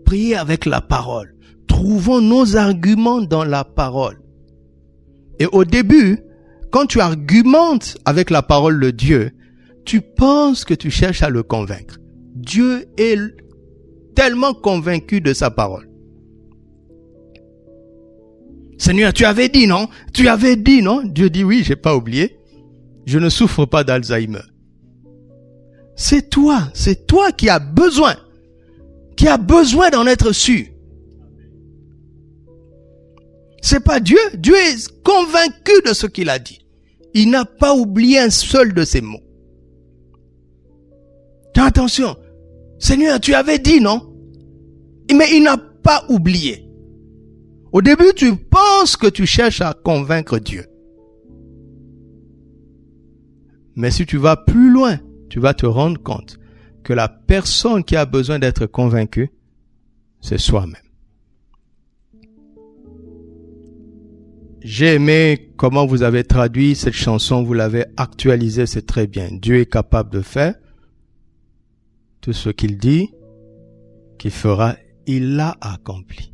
Priez avec la parole. Trouvons nos arguments dans la parole. Et au début, quand tu argumentes avec la parole de Dieu, tu penses que tu cherches à le convaincre. Dieu est tellement convaincu de sa parole. Seigneur, tu avais dit non? Tu avais dit non? Dieu dit oui, j'ai pas oublié. Je ne souffre pas d'Alzheimer. C'est toi qui as besoin d'en être sûr. C'est pas Dieu. Dieu est convaincu de ce qu'il a dit. Il n'a pas oublié un seul de ses mots. Attention. Seigneur, tu avais dit non? Mais il n'a pas oublié. Au début, tu penses que tu cherches à convaincre Dieu. Mais si tu vas plus loin, tu vas te rendre compte que la personne qui a besoin d'être convaincue, c'est soi-même. J'ai aimé comment vous avez traduit cette chanson, vous l'avez actualisée, c'est très bien. Dieu est capable de faire tout ce qu'il dit, qu'il fera, il l'a accompli.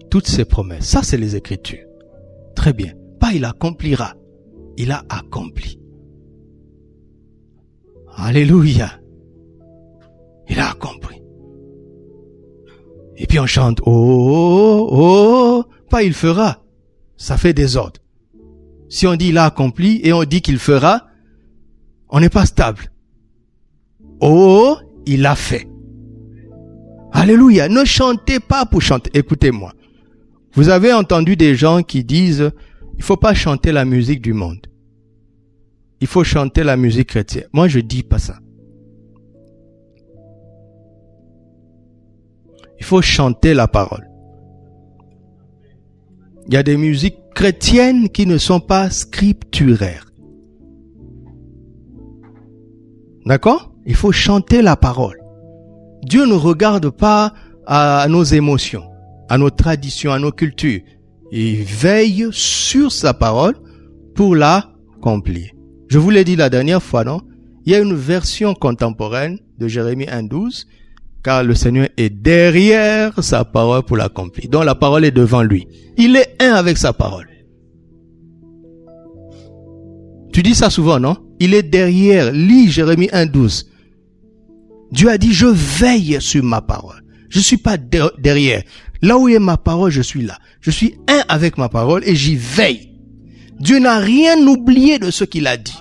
Toutes ses promesses, ça c'est les Écritures. Très bien. Pas il accomplira, il a accompli. Alléluia. Il a accompli. Et puis on chante, oh, pas il fera. Ça fait désordre. Si on dit il a accompli et on dit qu'il fera, on n'est pas stable. Oh, il a fait. Alléluia. Ne chantez pas pour chanter. Écoutez-moi. Vous avez entendu des gens qui disent, il faut pas chanter la musique du monde. Il faut chanter la musique chrétienne. Moi, je dis pas ça. Il faut chanter la parole. Il y a des musiques chrétiennes qui ne sont pas scripturaires. D'accord? Il faut chanter la parole. Dieu ne regarde pas à nos émotions, à nos traditions, à nos cultures. Il veille sur sa parole pour l'accomplir. Je vous l'ai dit la dernière fois, non? Il y a une version contemporaine de Jérémie 1:12, car le Seigneur est derrière sa parole pour l'accomplir. Donc la parole est devant lui. Il est un avec sa parole. Tu dis ça souvent, non? Il est derrière. Lis Jérémie 1:12. Dieu a dit, je veille sur ma parole. Je suis pas derrière. Là où est ma parole, je suis là. Je suis un avec ma parole et j'y veille. Dieu n'a rien oublié de ce qu'il a dit.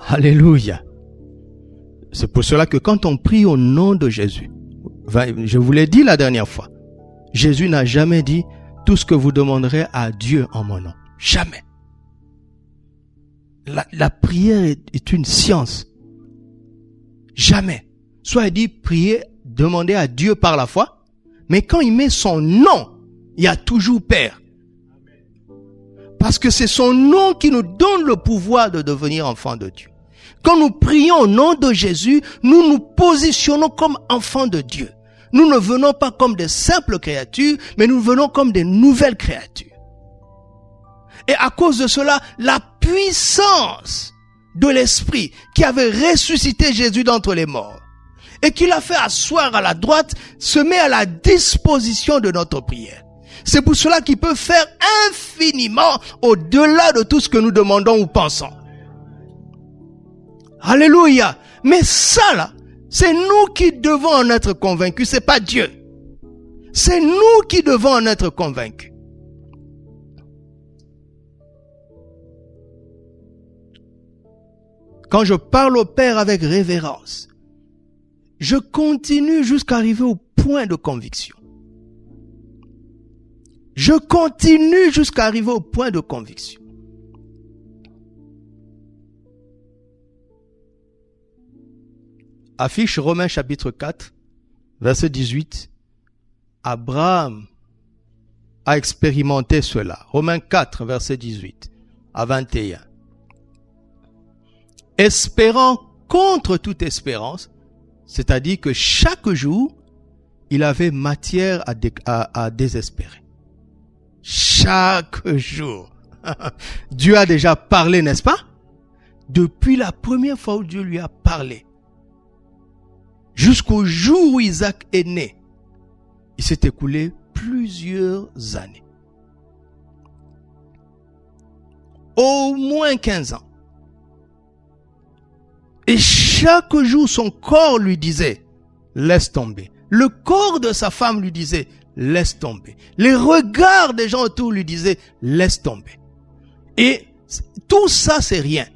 Alléluia. C'est pour cela que quand on prie au nom de Jésus, je vous l'ai dit la dernière fois, Jésus n'a jamais dit tout ce que vous demanderez à Dieu en mon nom. Jamais. La prière est une science. Jamais. Soit il dit prier, demander à Dieu par la foi, mais quand il met son nom, il y a toujours Père. Parce que c'est son nom qui nous donne le pouvoir de devenir enfants de Dieu. Quand nous prions au nom de Jésus, nous nous positionnons comme enfants de Dieu. Nous ne venons pas comme des simples créatures, mais nous venons comme des nouvelles créatures. Et à cause de cela, la puissance de l'Esprit qui avait ressuscité Jésus d'entre les morts et qui l'a fait asseoir à la droite se met à la disposition de notre prière. C'est pour cela qu'il peut faire infiniment au-delà de tout ce que nous demandons ou pensons. Alléluia. Mais ça là, c'est nous qui devons en être convaincus, c'est pas Dieu. C'est nous qui devons en être convaincus. Quand je parle au Père avec révérence, je continue jusqu'à arriver au point de conviction. Je continue jusqu'à arriver au point de conviction. Affiche Romains chapitre 4, verset 18. Abraham a expérimenté cela. Romains 4, verset 18 à 21. Espérant contre toute espérance, c'est-à-dire que chaque jour, il avait matière à désespérer. Chaque jour. Dieu a déjà parlé, n'est-ce pas? Depuis la première fois où Dieu lui a parlé, jusqu'au jour où Isaac est né, il s'est écoulé plusieurs années. Au moins 15 ans. Et chaque jour, son corps lui disait, laisse tomber. Le corps de sa femme lui disait, laisse tomber. Les regards des gens autour lui disaient, laisse tomber. Et tout ça, c'est rien.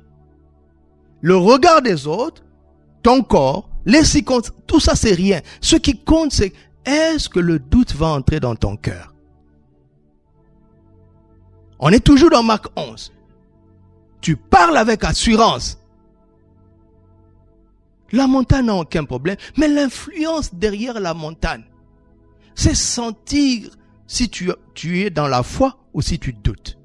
Le regard des autres, ton corps, les circonstances, tout ça, c'est rien. Ce qui compte, c'est est-ce que le doute va entrer dans ton cœur? On est toujours dans Marc 11. Tu parles avec assurance. La montagne n'a aucun problème, mais l'influence derrière la montagne, c'est sentir si tu es dans la foi ou si tu doutes.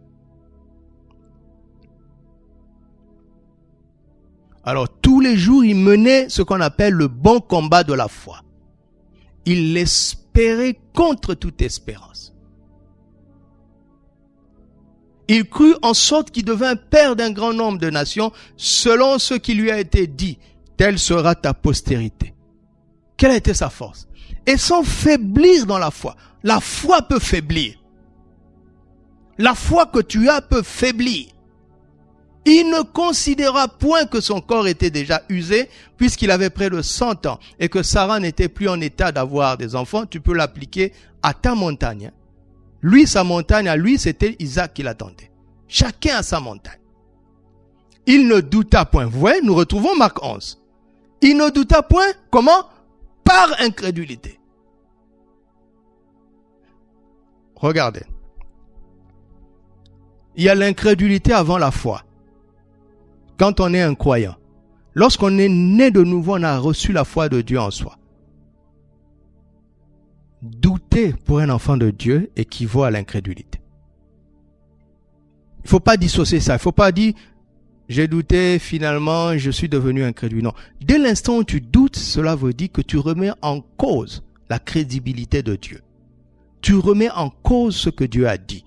Alors tous les jours, il menait ce qu'on appelle le bon combat de la foi. Il espérait contre toute espérance. Il crut en sorte qu'il devint père d'un grand nombre de nations selon ce qui lui a été dit. Telle sera ta postérité. Quelle a été sa force? Et sans faiblir dans la foi. La foi peut faiblir. La foi que tu as peut faiblir. Il ne considéra point que son corps était déjà usé, puisqu'il avait près de 100 ans, et que Sarah n'était plus en état d'avoir des enfants. Tu peux l'appliquer à ta montagne. Lui, sa montagne, à lui, c'était Isaac qui l'attendait. Chacun a sa montagne. Il ne douta point. Vous voyez, nous retrouvons Marc 11. Il ne douta point, comment? Par incrédulité. Regardez. Il y a l'incrédulité avant la foi. Quand on est un croyant. Lorsqu'on est né de nouveau, on a reçu la foi de Dieu en soi. Douter pour un enfant de Dieu équivaut à l'incrédulité. Il ne faut pas dissocier ça. Il ne faut pas dire j'ai douté, finalement, je suis devenu incrédule. Non. Dès l'instant où tu doutes, cela veut dire que tu remets en cause la crédibilité de Dieu. Tu remets en cause ce que Dieu a dit.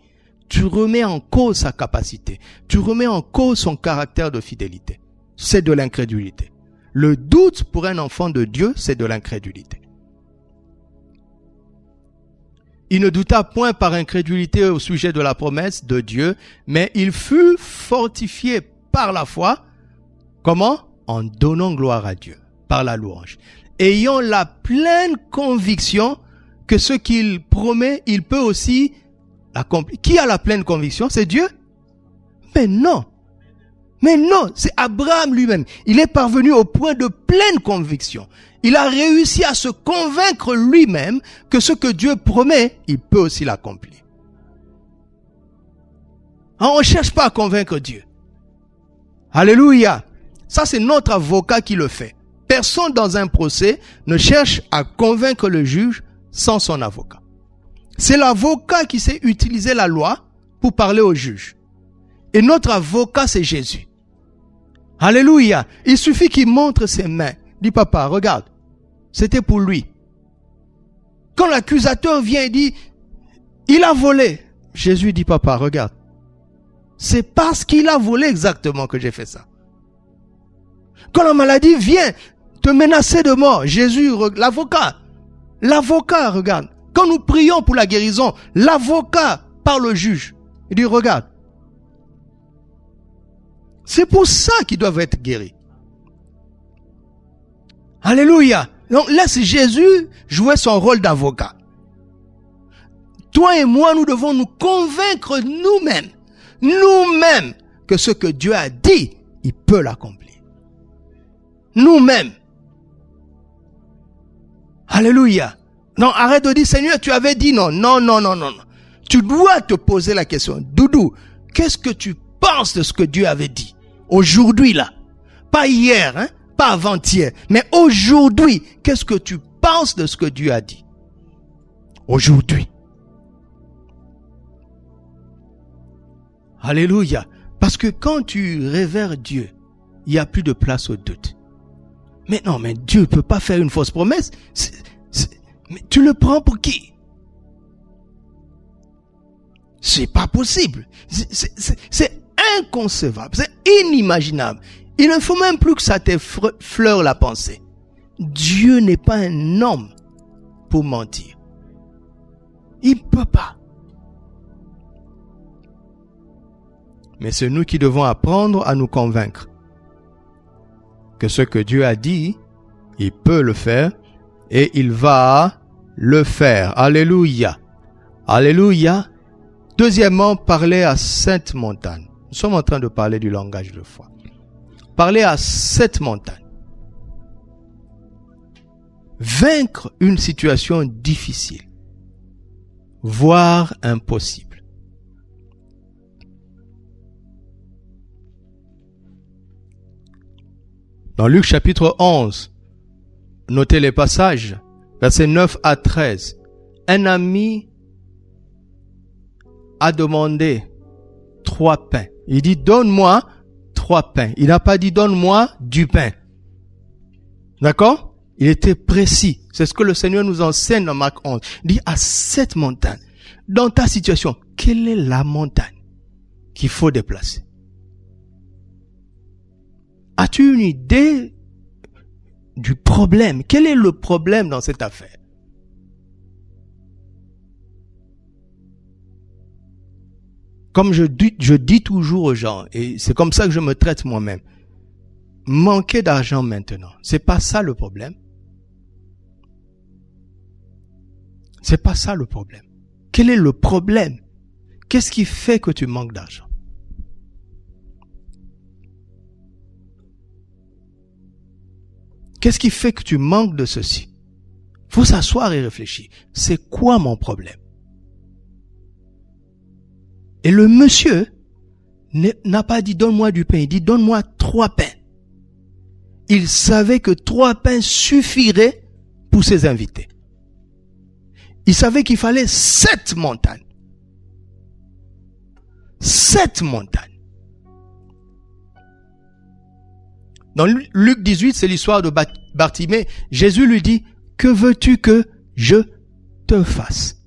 Tu remets en cause sa capacité. Tu remets en cause son caractère de fidélité. C'est de l'incrédulité. Le doute pour un enfant de Dieu, c'est de l'incrédulité. Il ne douta point par incrédulité au sujet de la promesse de Dieu, mais il fut fortifié par la foi. Comment? En donnant gloire à Dieu, par la louange. Ayant la pleine conviction que ce qu'il promet, il peut aussi l'accomplir. Qui a la pleine conviction? C'est Dieu? Mais non. Mais non, c'est Abraham lui-même. Il est parvenu au point de pleine conviction. Il a réussi à se convaincre lui-même que ce que Dieu promet, il peut aussi l'accomplir. On ne cherche pas à convaincre Dieu. Alléluia. Ça, c'est notre avocat qui le fait. Personne dans un procès ne cherche à convaincre le juge sans son avocat. C'est l'avocat qui sait utiliser la loi pour parler au juge. Et notre avocat, c'est Jésus. Alléluia. Il suffit qu'il montre ses mains. Dis, papa, regarde. C'était pour lui. Quand l'accusateur vient et dit, il a volé. Jésus dit, papa, regarde. C'est parce qu'il a volé exactement que j'ai fait ça. Quand la maladie vient te menacer de mort, Jésus, l'avocat, regarde. Quand nous prions pour la guérison, l'avocat parle au juge. Il dit, regarde. C'est pour ça qu'ils doivent être guéris. Alléluia. Donc laisse Jésus jouer son rôle d'avocat. Toi et moi, nous devons nous convaincre nous-mêmes, que ce que Dieu a dit, il peut l'accomplir. Nous-mêmes. Alléluia. Non, arrête de dire, Seigneur, tu avais dit non. Non. Tu dois te poser la question. Doudou, qu'est-ce que tu penses de ce que Dieu avait dit? Aujourd'hui, là. Pas hier, hein? Pas avant-hier. Mais aujourd'hui, qu'est-ce que tu penses de ce que Dieu a dit? Aujourd'hui. Alléluia. Parce que quand tu révères Dieu, il n'y a plus de place au doute. Mais non, mais Dieu ne peut pas faire une fausse promesse. Mais tu le prends pour qui? C'est pas possible. C'est inconcevable. C'est inimaginable. Il ne faut même plus que ça t'effleure la pensée. Dieu n'est pas un homme pour mentir. Il ne peut pas. Mais c'est nous qui devons apprendre à nous convaincre que ce que Dieu a dit, il peut le faire et il va le faire. Alléluia. Alléluia. Deuxièmement, parler à cette montagne. Nous sommes en train de parler du langage de foi. Parler à cette montagne. Vaincre une situation difficile, voire impossible. Dans Luc chapitre 11, notez les passages, versets 9 à 13. Un ami a demandé 3 pains. Il dit, donne-moi 3 pains. Il n'a pas dit, donne-moi du pain. D'accord? Il était précis. C'est ce que le Seigneur nous enseigne dans Marc 11. Il dit, à cette montagne, dans ta situation, quelle est la montagne qu'il faut déplacer? As-tu une idée du problème? Quel est le problème dans cette affaire? Comme je dis toujours aux gens, et c'est comme ça que je me traite moi-même, manquer d'argent maintenant, c'est pas ça le problème. C'est pas ça le problème. Quel est le problème? Qu'est-ce qui fait que tu manques d'argent? Qu'est-ce qui fait que tu manques de ceci? Faut s'asseoir et réfléchir. C'est quoi mon problème? Et le monsieur n'a pas dit donne-moi du pain, il dit donne-moi 3 pains. Il savait que 3 pains suffiraient pour ses invités. Il savait qu'il fallait 7 montagnes. 7 montagnes. Dans Luc 18, c'est l'histoire de Bartimée. Jésus lui dit, que veux-tu que je te fasse?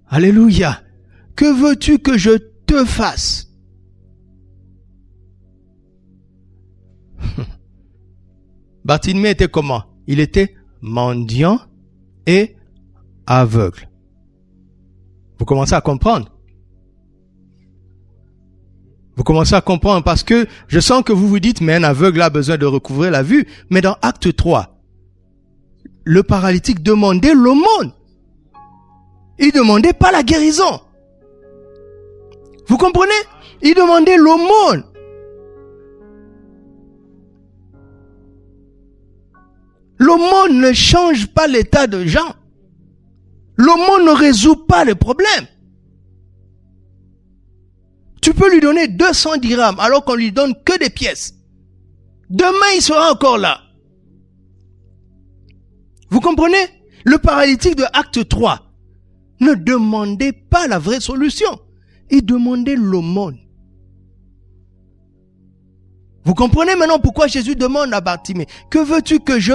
Alléluia. Que veux-tu que je te fasse? Bartimée était comment? Il était mendiant et aveugle. Vous commencez à comprendre? Vous commencez à comprendre parce que je sens que vous vous dites, mais un aveugle a besoin de recouvrir la vue. Mais dans Acte 3, le paralytique demandait l'aumône. Il demandait pas la guérison. Vous comprenez? Il demandait l'aumône. L'aumône ne change pas l'état de gens. L'aumône ne résout pas les problèmes. Tu peux lui donner 200 dirhams alors qu'on lui donne que des pièces. Demain, il sera encore là. Vous comprenez? Le paralytique de Acte 3 ne demandait pas la vraie solution. Il demandait l'aumône. Vous comprenez maintenant pourquoi Jésus demande à Bartimée, que veux-tu que je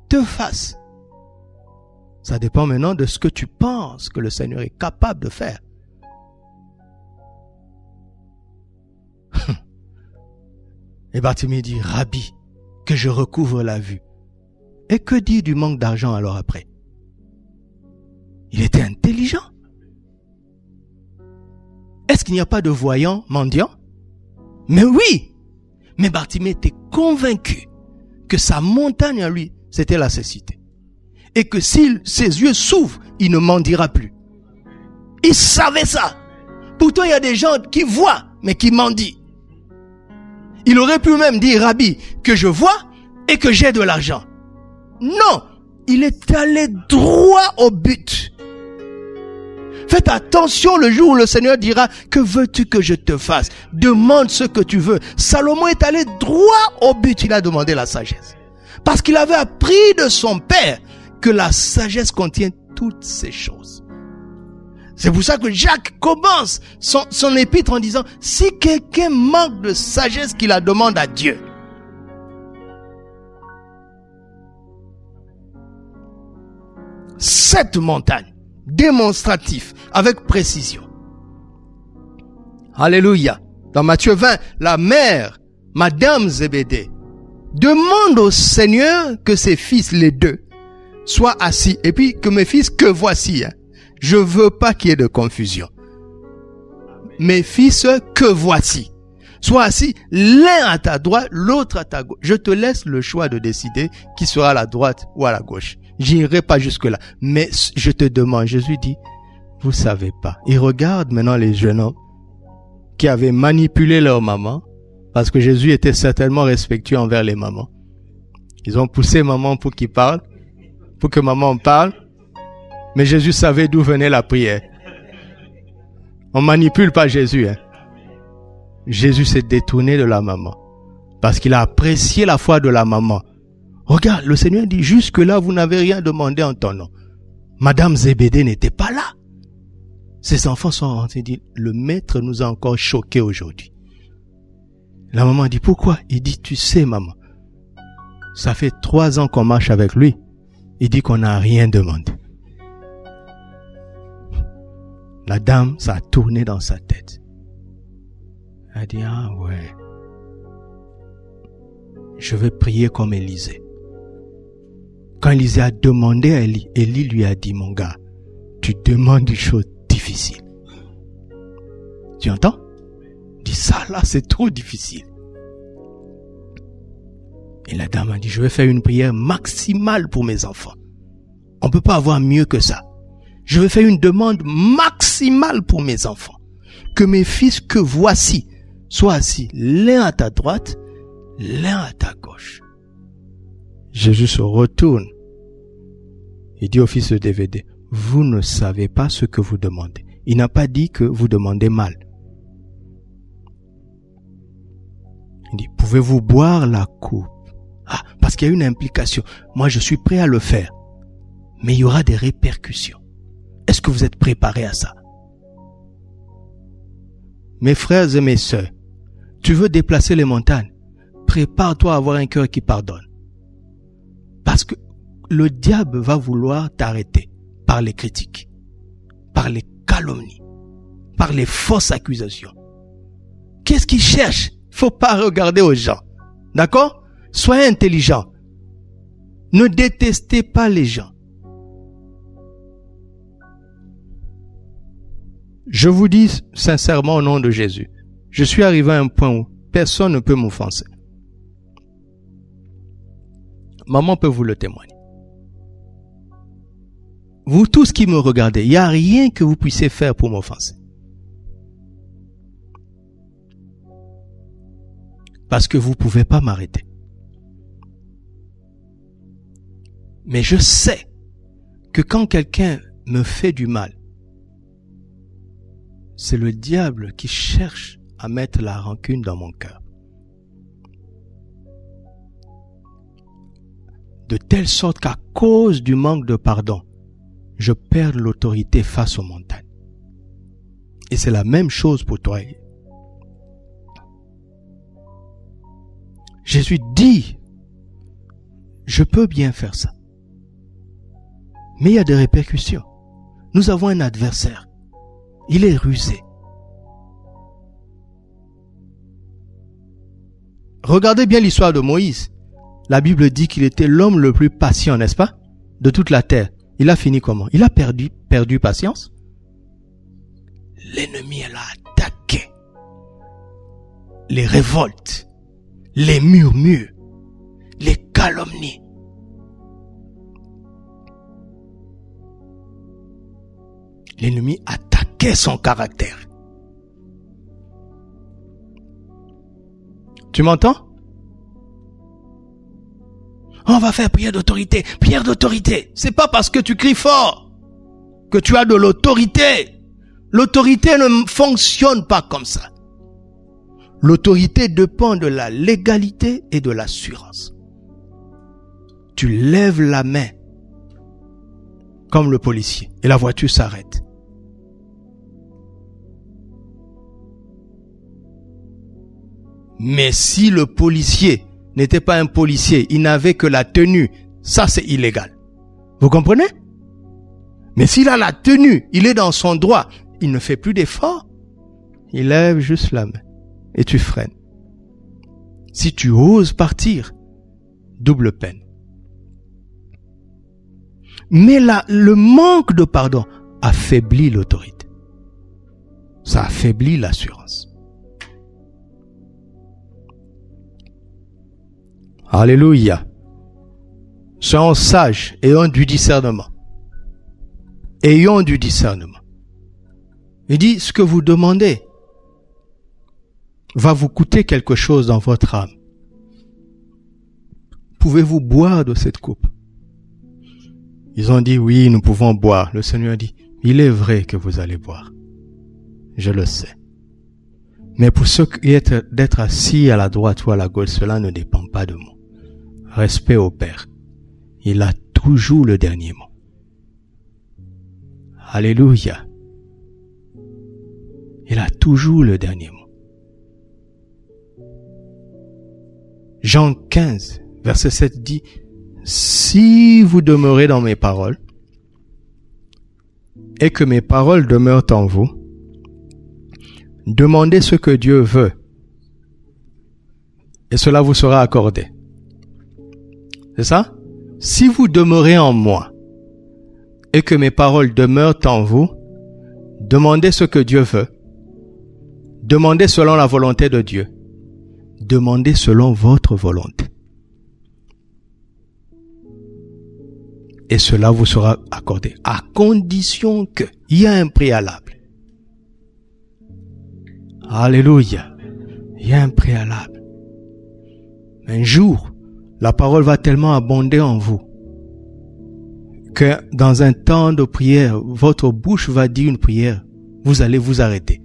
te fasse? Ça dépend maintenant de ce que tu penses que le Seigneur est capable de faire. Et Bartimée dit, Rabbi, que je recouvre la vue. Et que dit du manque d'argent alors après? Il était intelligent. Est-ce qu'il n'y a pas de voyants mendiants? Mais oui! Mais Bartimée était convaincu que sa montagne à lui, c'était la cécité. Et que si ses yeux s'ouvrent, il ne mendiera plus. Il savait ça. Pourtant, il y a des gens qui voient, mais qui mendient. Il aurait pu même dire, Rabbi, que je vois et que j'ai de l'argent. Non, il est allé droit au but. Faites attention le jour où le Seigneur dira, que veux-tu que je te fasse? Demande ce que tu veux. Salomon est allé droit au but, il a demandé la sagesse. Parce qu'il avait appris de son père que la sagesse contient toutes ces choses. C'est pour ça que Jacques commence son épître en disant, si quelqu'un manque de sagesse, qu'il la demande à Dieu. Cette montagne, démonstratif, avec précision. Alléluia. Dans Matthieu 20, la mère, Madame Zébédée, demande au Seigneur que ses fils, les deux, soient assis. Et puis que mes fils, que voici. Je veux pas qu'il y ait de confusion. Mes fils, que voici. Sois assis, l'un à ta droite, l'autre à ta gauche. Je te laisse le choix de décider qui sera à la droite ou à la gauche. J'irai pas jusque-là. Mais je te demande, Jésus dit, vous savez pas. Il regarde maintenant les jeunes hommes qui avaient manipulé leur maman, parce que Jésus était certainement respectueux envers les mamans. Ils ont poussé maman pour qu'il parle, pour que maman parle. Mais Jésus savait d'où venait la prière. On manipule pas Jésus. Jésus s'est détourné de la maman. Parce qu'il a apprécié la foi de la maman. Regarde, le Seigneur dit, jusque-là, vous n'avez rien demandé en ton nom. Madame Zébédée n'était pas là. Ses enfants sont rentrés et disent, le maître nous a encore choqués aujourd'hui. La maman dit, pourquoi? Il dit, tu sais, maman, ça fait 3 ans qu'on marche avec lui. Il dit qu'on n'a rien demandé. La dame, ça a tourné dans sa tête. Elle a dit, ah ouais, je vais prier comme Élisée. Quand Élisée a demandé à Élie, Élie lui a dit, mon gars, tu demandes des choses difficiles. Tu entends? Dis ça là, c'est trop difficile. Et la dame a dit, je vais faire une prière maximale pour mes enfants. On ne peut pas avoir mieux que ça. Je vais faire une demande maximale pour mes enfants. Que mes fils que voici soient assis l'un à ta droite, l'un à ta gauche. Jésus se retourne. Il dit au fils de DVD, vous ne savez pas ce que vous demandez. Il n'a pas dit que vous demandez mal. Il dit, pouvez-vous boire la coupe? Ah, parce qu'il y a une implication. Moi, je suis prêt à le faire. Mais il y aura des répercussions. Est-ce que vous êtes préparés à ça? Mes frères et mes sœurs, tu veux déplacer les montagnes? Prépare-toi à avoir un cœur qui pardonne. Parce que le diable va vouloir t'arrêter par les critiques, par les calomnies, par les fausses accusations. Qu'est-ce qu'il cherche? Faut pas regarder aux gens. D'accord? Soyez intelligent. Ne détestez pas les gens. Je vous dis sincèrement au nom de Jésus, je suis arrivé à un point où personne ne peut m'offenser. Maman peut vous le témoigner. Vous tous qui me regardez, il n'y a rien que vous puissiez faire pour m'offenser. Parce que vous ne pouvez pas m'arrêter. Mais je sais que quand quelqu'un me fait du mal, c'est le diable qui cherche à mettre la rancune dans mon cœur. De telle sorte qu'à cause du manque de pardon, je perds l'autorité face aux montagnes. Et c'est la même chose pour toi. Jésus dit, je peux bien faire ça. Mais il y a des répercussions. Nous avons un adversaire. Il est rusé. Regardez bien l'histoire de Moïse. La Bible dit qu'il était l'homme le plus patient, n'est-ce pas? De toute la terre. Il a fini comment? Il a perdu patience. L'ennemi l'a attaqué. Les révoltes, les murmures, les calomnies. L'ennemi attaquait son caractère. Tu m'entends? On va faire prière d'autorité. Prière d'autorité. C'est pas parce que tu cries fort que tu as de l'autorité. L'autorité ne fonctionne pas comme ça. L'autorité dépend de la légalité et de l'assurance. Tu lèves la main comme le policier et la voiture s'arrête. Mais si le policier n'était pas un policier, il n'avait que la tenue, ça c'est illégal. Vous comprenez? Mais s'il a la tenue, il est dans son droit, il ne fait plus d'effort, il lève juste la main et tu freines. Si tu oses partir, double peine. Mais là, le manque de pardon affaiblit l'autorité. Ça affaiblit l'assurance. Alléluia. Soyons sages, ayons du discernement. Ayons du discernement. Il dit, ce que vous demandez va vous coûter quelque chose dans votre âme. Pouvez-vous boire de cette coupe? Ils ont dit, oui, nous pouvons boire. Le Seigneur dit, il est vrai que vous allez boire. Je le sais. Mais pour ceux qui est d'être assis à la droite ou à la gauche, cela ne dépend pas de moi. Respect au Père. Il a toujours le dernier mot. Alléluia. Il a toujours le dernier mot. Jean 15, verset 7 dit, si vous demeurez dans mes paroles et que mes paroles demeurent en vous, demandez ce que Dieu veut et cela vous sera accordé. C'est ça? Si vous demeurez en moi et que mes paroles demeurent en vous, demandez ce que Dieu veut. Demandez selon la volonté de Dieu. Demandez selon votre volonté. Et cela vous sera accordé, à condition que il y a un préalable. Alléluia. Il y a un préalable. Un jour, la parole va tellement abonder en vous que dans un temps de prière, votre bouche va dire une prière. Vous allez vous arrêter.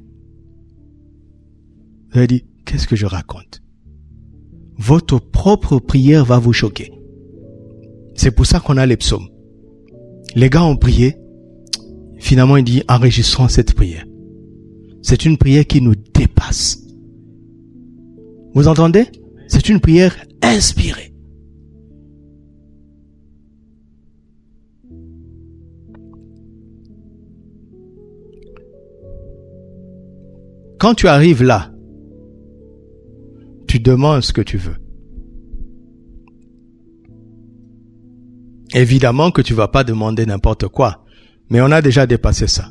Vous allez dire, qu'est-ce que je raconte? Votre propre prière va vous choquer. C'est pour ça qu'on a les psaumes. Les gars ont prié. Finalement, il dit, enregistrons cette prière. C'est une prière qui nous dépasse. Vous entendez? C'est une prière inspirée. Quand tu arrives là, tu demandes ce que tu veux. Évidemment que tu vas pas demander n'importe quoi, mais on a déjà dépassé ça.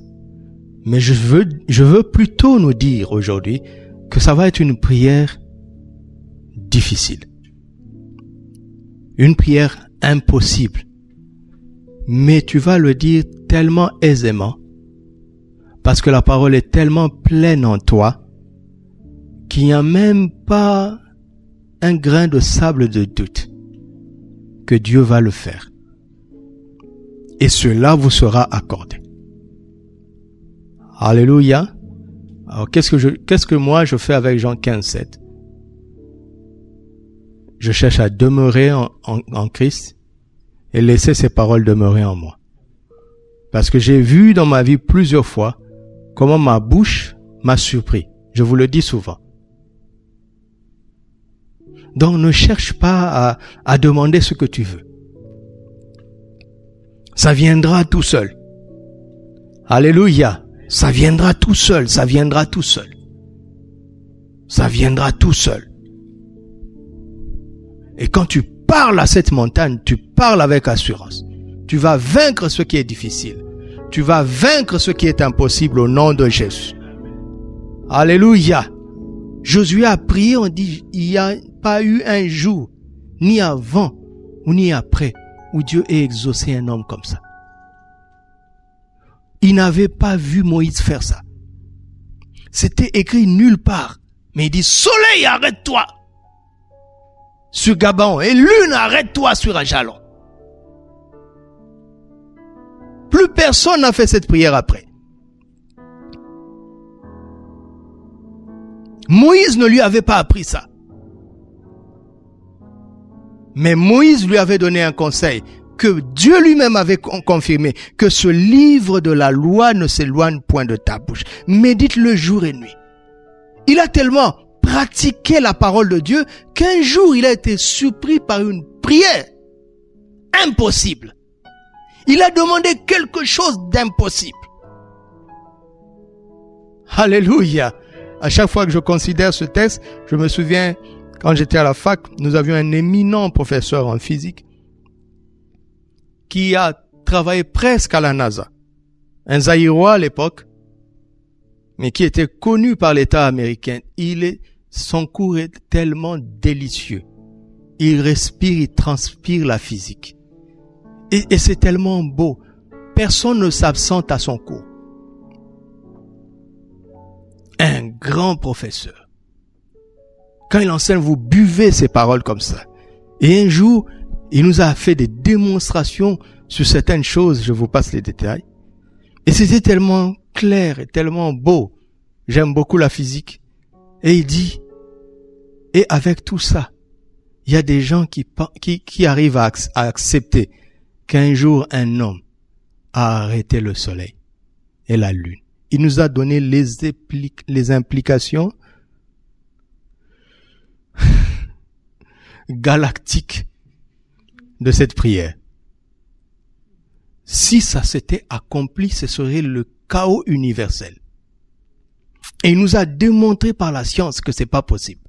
Mais je veux plutôt nous dire aujourd'hui que ça va être une prière difficile. Une prière impossible. Mais tu vas le dire tellement aisément parce que la parole est tellement pleine en toi qu'il n'y a même pas un grain de sable de doute que Dieu va le faire. Et cela vous sera accordé. Alléluia. Alors qu'est-ce que moi je fais avec Jean 15:7? Je cherche à demeurer en Christ et laisser ses paroles demeurer en moi. Parce que j'ai vu dans ma vie plusieurs fois comment ma bouche m'a surpris. Je vous le dis souvent. Donc ne cherche pas à demander ce que tu veux. Ça viendra tout seul. Alléluia. Ça viendra tout seul, ça viendra tout seul. Ça viendra tout seul. Et quand tu parles à cette montagne, tu parles avec assurance. Tu vas vaincre ce qui est difficile. Tu vas vaincre ce qui est impossible au nom de Jésus. Alléluia. Josué a prié, on dit, il n'y a pas eu un jour, ni avant, ou ni après, où Dieu ait exaucé un homme comme ça. Il n'avait pas vu Moïse faire ça. C'était écrit nulle part. Mais il dit, soleil, arrête-toi sur Gabaon, et lune, arrête-toi sur Ajalon. Plus personne n'a fait cette prière après. Moïse ne lui avait pas appris ça. Mais Moïse lui avait donné un conseil que Dieu lui-même avait confirmé, que ce livre de la loi ne s'éloigne point de ta bouche. Médite-le jour et nuit. Il a tellement pratiqué la parole de Dieu qu'un jour il a été surpris par une prière impossible. Il a demandé quelque chose d'impossible. Alléluia. À chaque fois que je considère ce texte, je me souviens, quand j'étais à la fac, nous avions un éminent professeur en physique qui a travaillé presque à la NASA. Un Zaïrois à l'époque, mais qui était connu par l'État américain. Son cours est tellement délicieux. Il respire, il transpire la physique. Et c'est tellement beau. Personne ne s'absente à son cours. Un grand professeur. Quand il enseigne, vous buvez ses paroles comme ça. Et un jour, il nous a fait des démonstrations sur certaines choses. Je vous passe les détails. Et c'était tellement clair et tellement beau. J'aime beaucoup la physique. Et il dit, et avec tout ça, il y a des gens qui arrivent à accepter qu'un jour un homme a arrêté le soleil et la lune. Il nous a donné les implications galactiques de cette prière. Si ça s'était accompli, ce serait le chaos universel. Et il nous a démontré par la science que c'est pas possible.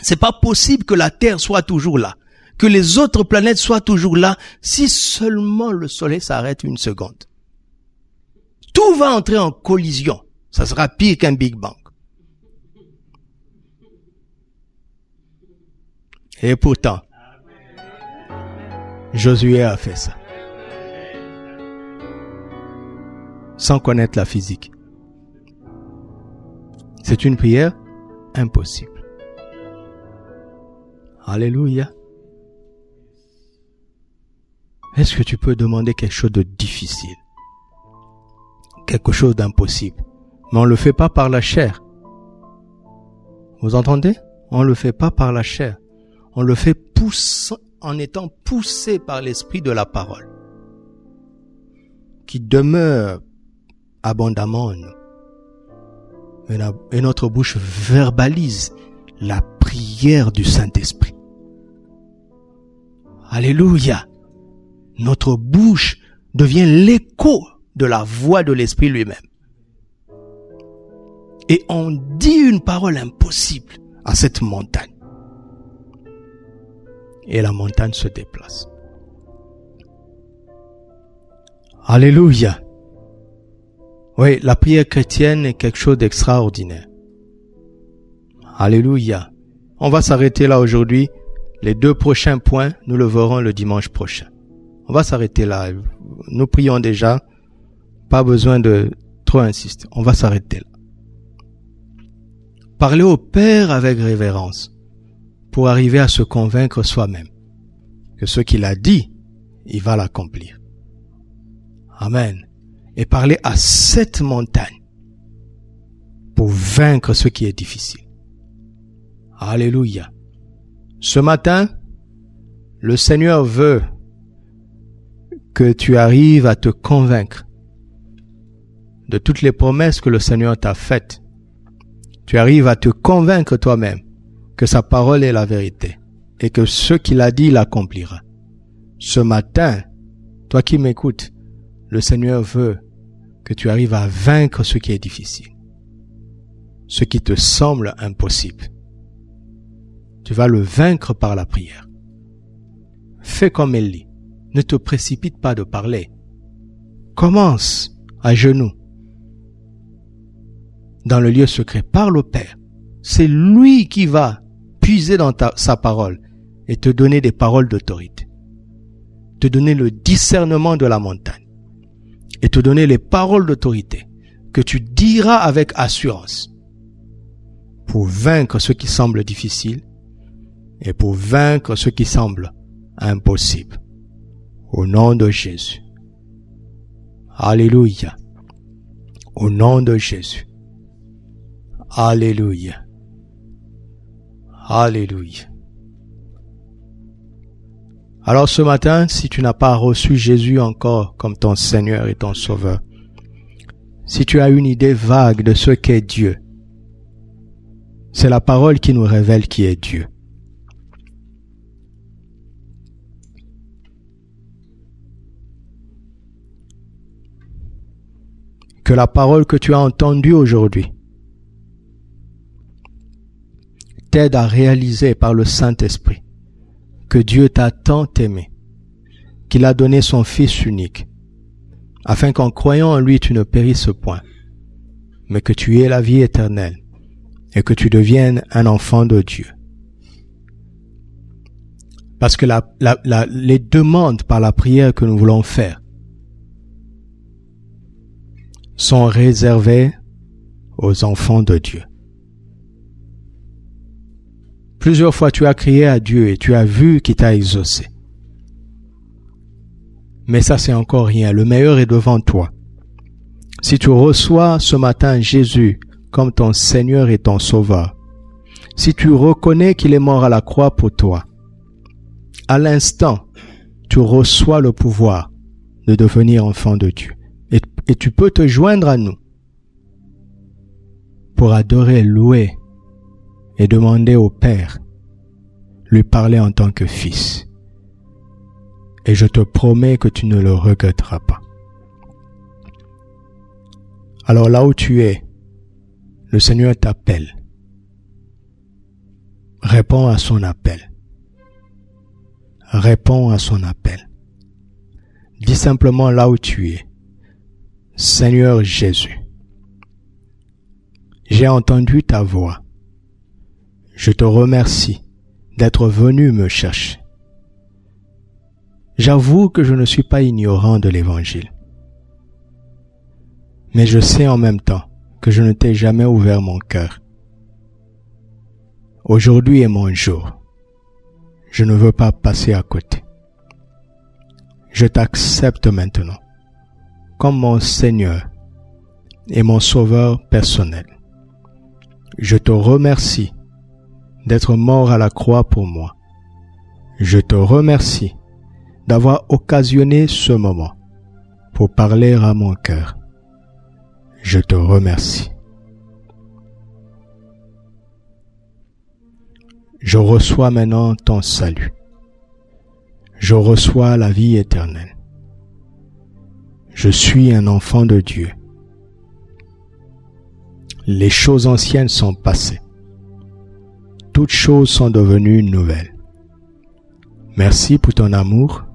C'est pas possible que la Terre soit toujours là, que les autres planètes soient toujours là, si seulement le soleil s'arrête une seconde. Tout va entrer en collision. Ça sera pire qu'un Big Bang. Et pourtant, Josué a fait ça. Sans connaître la physique. C'est une prière impossible. Alléluia. Est-ce que tu peux demander quelque chose de difficile? Quelque chose d'impossible. Mais on ne le fait pas par la chair. Vous entendez? On ne le fait pas par la chair. On le fait en étant poussé par l'esprit de la parole, qui demeure abondamment en nous. Et notre bouche verbalise la prière du Saint-Esprit. Alléluia. Notre bouche devient l'écho de la voix de l'Esprit lui-même. Et on dit une parole impossible à cette montagne. Et la montagne se déplace. Alléluia. Oui, la prière chrétienne est quelque chose d'extraordinaire. Alléluia. On va s'arrêter là aujourd'hui. Les 2 prochains points, nous le verrons le dimanche prochain. On va s'arrêter là. Nous prions déjà. Pas besoin de trop insister. On va s'arrêter là. Parler au Père avec révérence pour arriver à se convaincre soi-même que ce qu'il a dit, il va l'accomplir. Amen. Et parler à cette montagne pour vaincre ce qui est difficile. Alléluia. Ce matin, le Seigneur veut que tu arrives à te convaincre de toutes les promesses que le Seigneur t'a faites. Tu arrives à te convaincre toi-même que sa parole est la vérité et que ce qu'il a dit, il accomplira. Ce matin, toi qui m'écoutes, le Seigneur veut que tu arrives à vaincre ce qui est difficile, ce qui te semble impossible. Tu vas le vaincre par la prière. Fais comme Élie. Ne te précipite pas de parler. Commence à genoux. Dans le lieu secret, parle au Père. C'est lui qui va puiser dans sa parole et te donner des paroles d'autorité. Te donner le discernement de la montagne. Et te donner les paroles d'autorité que tu diras avec assurance pour vaincre ce qui semble difficile et pour vaincre ce qui semble impossible. Au nom de Jésus. Alléluia. Au nom de Jésus. Alléluia. Alléluia. Alors ce matin, si tu n'as pas reçu Jésus encore comme ton Seigneur et ton Sauveur, si tu as une idée vague de ce qu'est Dieu, c'est la parole qui nous révèle qui est Dieu. Que la parole que tu as entendue aujourd'hui t'aide à réaliser par le Saint-Esprit que Dieu t'a tant aimé, qu'il a donné son Fils unique, afin qu'en croyant en lui tu ne périsses point, mais que tu aies la vie éternelle et que tu deviennes un enfant de Dieu. Parce que les demandes par la prière que nous voulons faire sont réservées aux enfants de Dieu. Plusieurs fois tu as crié à Dieu et tu as vu qu'il t'a exaucé. Mais ça c'est encore rien, le meilleur est devant toi. Si tu reçois ce matin Jésus comme ton Seigneur et ton Sauveur, si tu reconnais qu'il est mort à la croix pour toi, à l'instant, tu reçois le pouvoir de devenir enfant de Dieu. Et tu peux te joindre à nous pour adorer, louer et demander au Père, lui parler en tant que fils. Et je te promets que tu ne le regretteras pas. Alors là où tu es, le Seigneur t'appelle. Réponds à son appel. Réponds à son appel. Dis simplement là où tu es, Seigneur Jésus, j'ai entendu ta voix. Je te remercie d'être venu me chercher. J'avoue que je ne suis pas ignorant de l'Évangile. Mais je sais en même temps que je ne t'ai jamais ouvert mon cœur. Aujourd'hui est mon jour. Je ne veux pas passer à côté. Je t'accepte maintenant comme mon Seigneur et mon Sauveur personnel. Je te remercie d'être mort à la croix pour moi. Je te remercie d'avoir occasionné ce moment pour parler à mon cœur. Je te remercie. Je reçois maintenant ton salut. Je reçois la vie éternelle. Je suis un enfant de Dieu. Les choses anciennes sont passées. Toutes choses sont devenues nouvelles. Merci pour ton amour.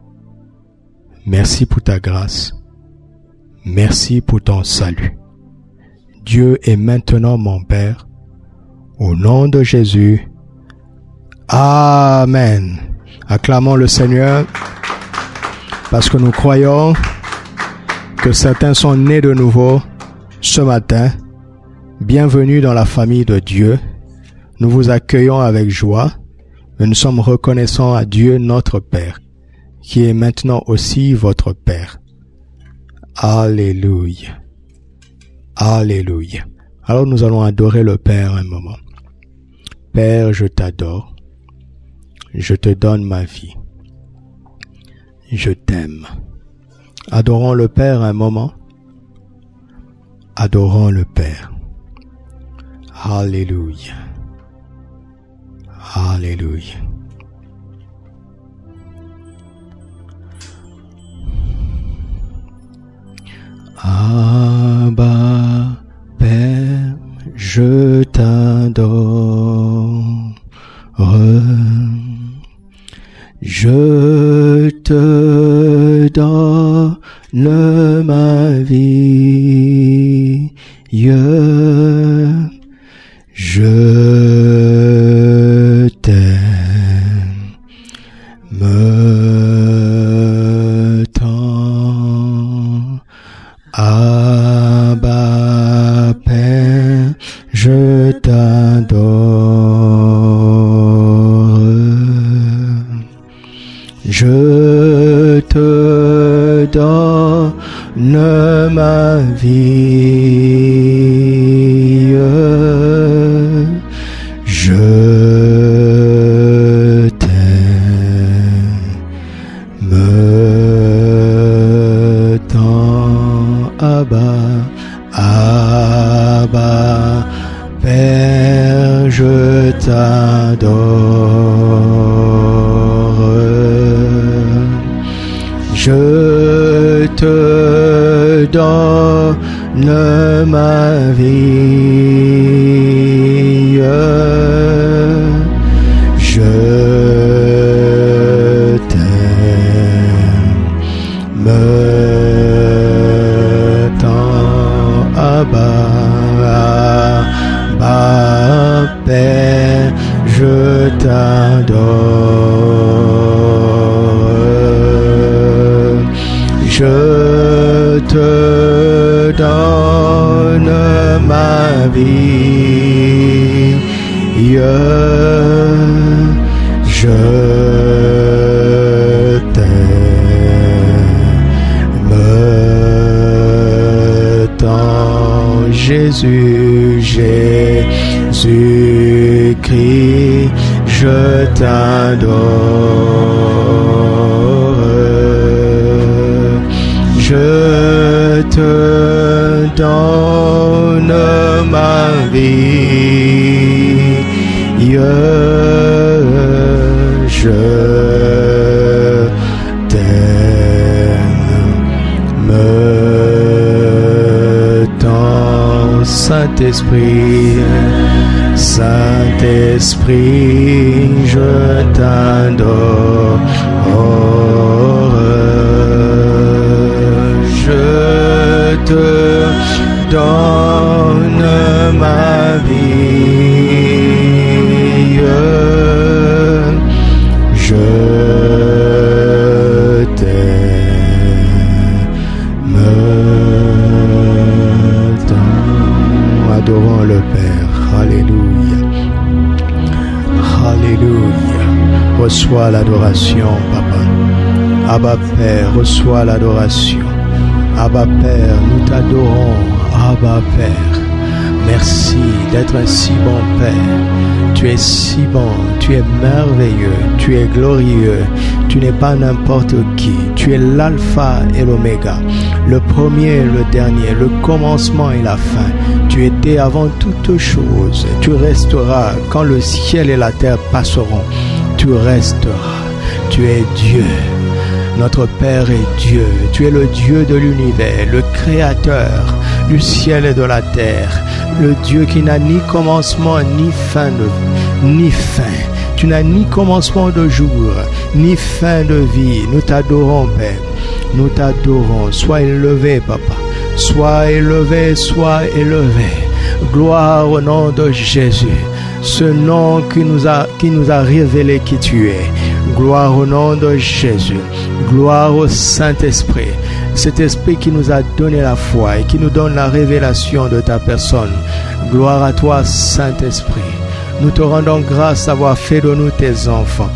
Merci pour ta grâce. Merci pour ton salut. Dieu est maintenant mon Père. Au nom de Jésus. Amen. Acclamons le Seigneur parce que nous croyons que certains sont nés de nouveau ce matin. Bienvenue dans la famille de Dieu. Nous vous accueillons avec joie, mais nous sommes reconnaissants à Dieu notre Père, qui est maintenant aussi votre Père. Alléluia. Alléluia. Alors nous allons adorer le Père un moment. Père, je t'adore. Je te donne ma vie. Je t'aime. Adorons le Père un moment. Adorons le Père. Alléluia. Alléluia. Abba, Père, je t'adore. Je te donne ma vie. Je t'aime tant. Abba, Père, je t'adore. Je te donne ma vie. Je t'aime tant. Abba, Père, je t'adore. Je te donne ma vie. Je t'aime tant. Abba, Père, je t'adore. Je te donne ma vie. Je t'aime tant. Jésus-Christ, je t'adore. Je te donne ma vie. Je t'aime tant. Saint-Esprit, Saint-Esprit, je t'adore. Je te donne ma vie. Je t'aime tant. Adorons le Père. Alléluia. Alléluia. Reçois l'adoration, Papa. Abba Père, reçois l'adoration. Abba Père, nous t'adorons. Abba Père, merci d'être un si bon Père. Tu es si bon, tu es merveilleux, tu es glorieux. Tu n'es pas n'importe qui. Tu es l'alpha et l'oméga, le premier et le dernier, le commencement et la fin. Tu étais avant toutes choses. Tu resteras quand le ciel et la terre passeront. Tu resteras. Tu es Dieu. Notre Père est Dieu. Tu es le Dieu de l'univers, le Créateur du ciel et de la terre, le Dieu qui n'a ni commencement ni fin. Tu n'as ni commencement de jour, ni fin de vie. Nous t'adorons, Père. Nous t'adorons. Sois élevé, Papa. Sois élevé, sois élevé. Gloire au nom de Jésus. Ce nom qui nous a révélé qui tu es. Gloire au nom de Jésus. Gloire au Saint-Esprit. Cet esprit qui nous a donné la foi et qui nous donne la révélation de ta personne. Gloire à toi, Saint-Esprit. Nous te rendons grâce d'avoir fait de nous tes enfants.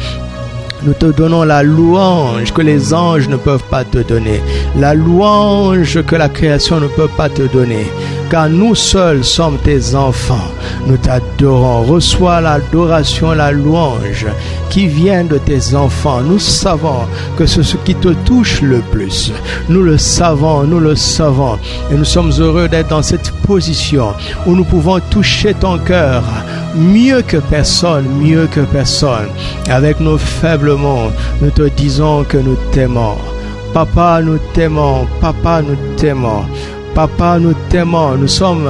Nous te donnons la louange que les anges ne peuvent pas te donner. La louange que la création ne peut pas te donner. Car nous seuls sommes tes enfants. Nous t'adorons. Reçois l'adoration, la louange qui vient de tes enfants. Nous savons que c'est ce qui te touche le plus. Nous le savons, nous le savons. Et nous sommes heureux d'être dans cette position où nous pouvons toucher ton cœur mieux que personne, mieux que personne. Avec nos faibles mots, nous te disons que nous t'aimons. Papa, nous t'aimons. Papa, nous t'aimons. Papa, nous t'aimons. Nous sommes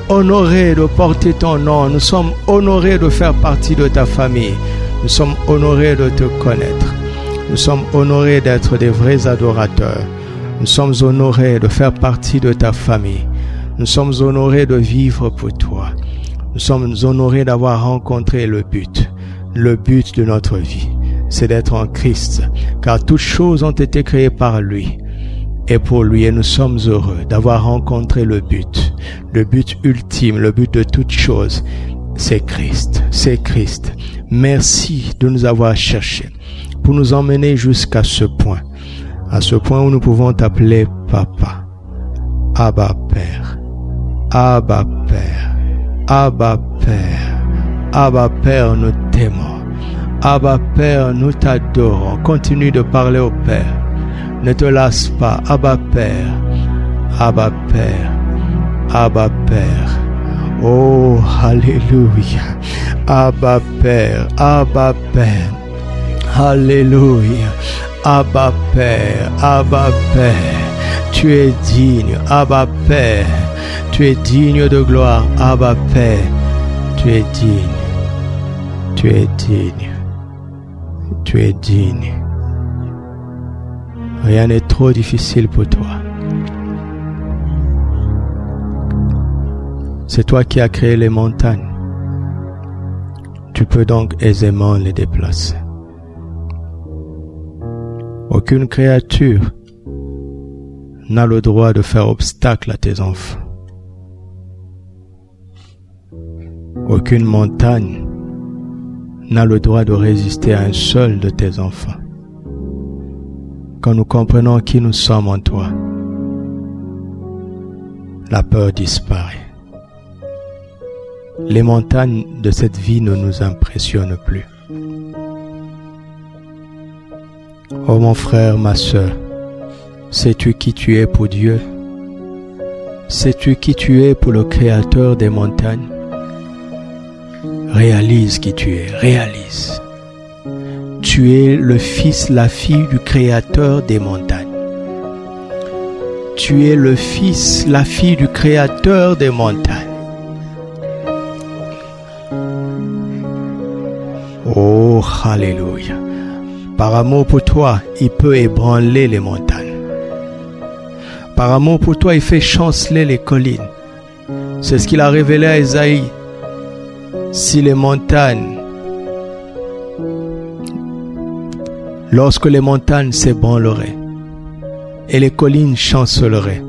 honorés de porter ton nom. Nous sommes honorés de faire partie de ta famille. Nous sommes honorés de te connaître. Nous sommes honorés d'être des vrais adorateurs. Nous sommes honorés de faire partie de ta famille. Nous sommes honorés de vivre pour toi. Nous sommes honorés d'avoir rencontré le but de notre vie. C'est d'être en Christ, car toutes choses ont été créées par lui et pour lui, et nous sommes heureux d'avoir rencontré le but ultime, le but de toutes choses, c'est Christ, c'est Christ. Merci de nous avoir cherchés pour nous emmener jusqu'à ce point où nous pouvons t'appeler Papa, Abba Père, Abba Père, Abba Père, Abba Père, nous t'aimons. Abba Père, nous t'adorons. Continue de parler au Père. Ne te lasse pas. Abba Père, Abba Père, Abba Père. Oh, Alléluia. Abba Père, Abba Père. Alléluia. Abba Père, Abba Père. Tu es digne, Abba Père. Tu es digne de gloire, Abba Père. Tu es digne. Tu es digne. Tu es digne. Rien n'est trop difficile pour toi. C'est toi qui as créé les montagnes. Tu peux donc aisément les déplacer. Aucune créature n'a le droit de faire obstacle à tes enfants. Aucune montagne n'a le droit de résister à un seul de tes enfants. Quand nous comprenons qui nous sommes en toi, la peur disparaît. Les montagnes de cette vie ne nous impressionnent plus. Oh mon frère, ma sœur, sais-tu qui tu es pour Dieu? Sais-tu qui tu es pour le Créateur des montagnes? Réalise qui tu es, réalise. Tu es le fils, la fille du Créateur des montagnes. Tu es le fils, la fille du Créateur des montagnes. Oh, alléluia. Par amour pour toi, il peut ébranler les montagnes. Par amour pour toi, il fait chanceler les collines. C'est ce qu'il a révélé à Ésaïe. Si les montagnes, lorsque les montagnes s'ébranleraient et les collines chanceleraient,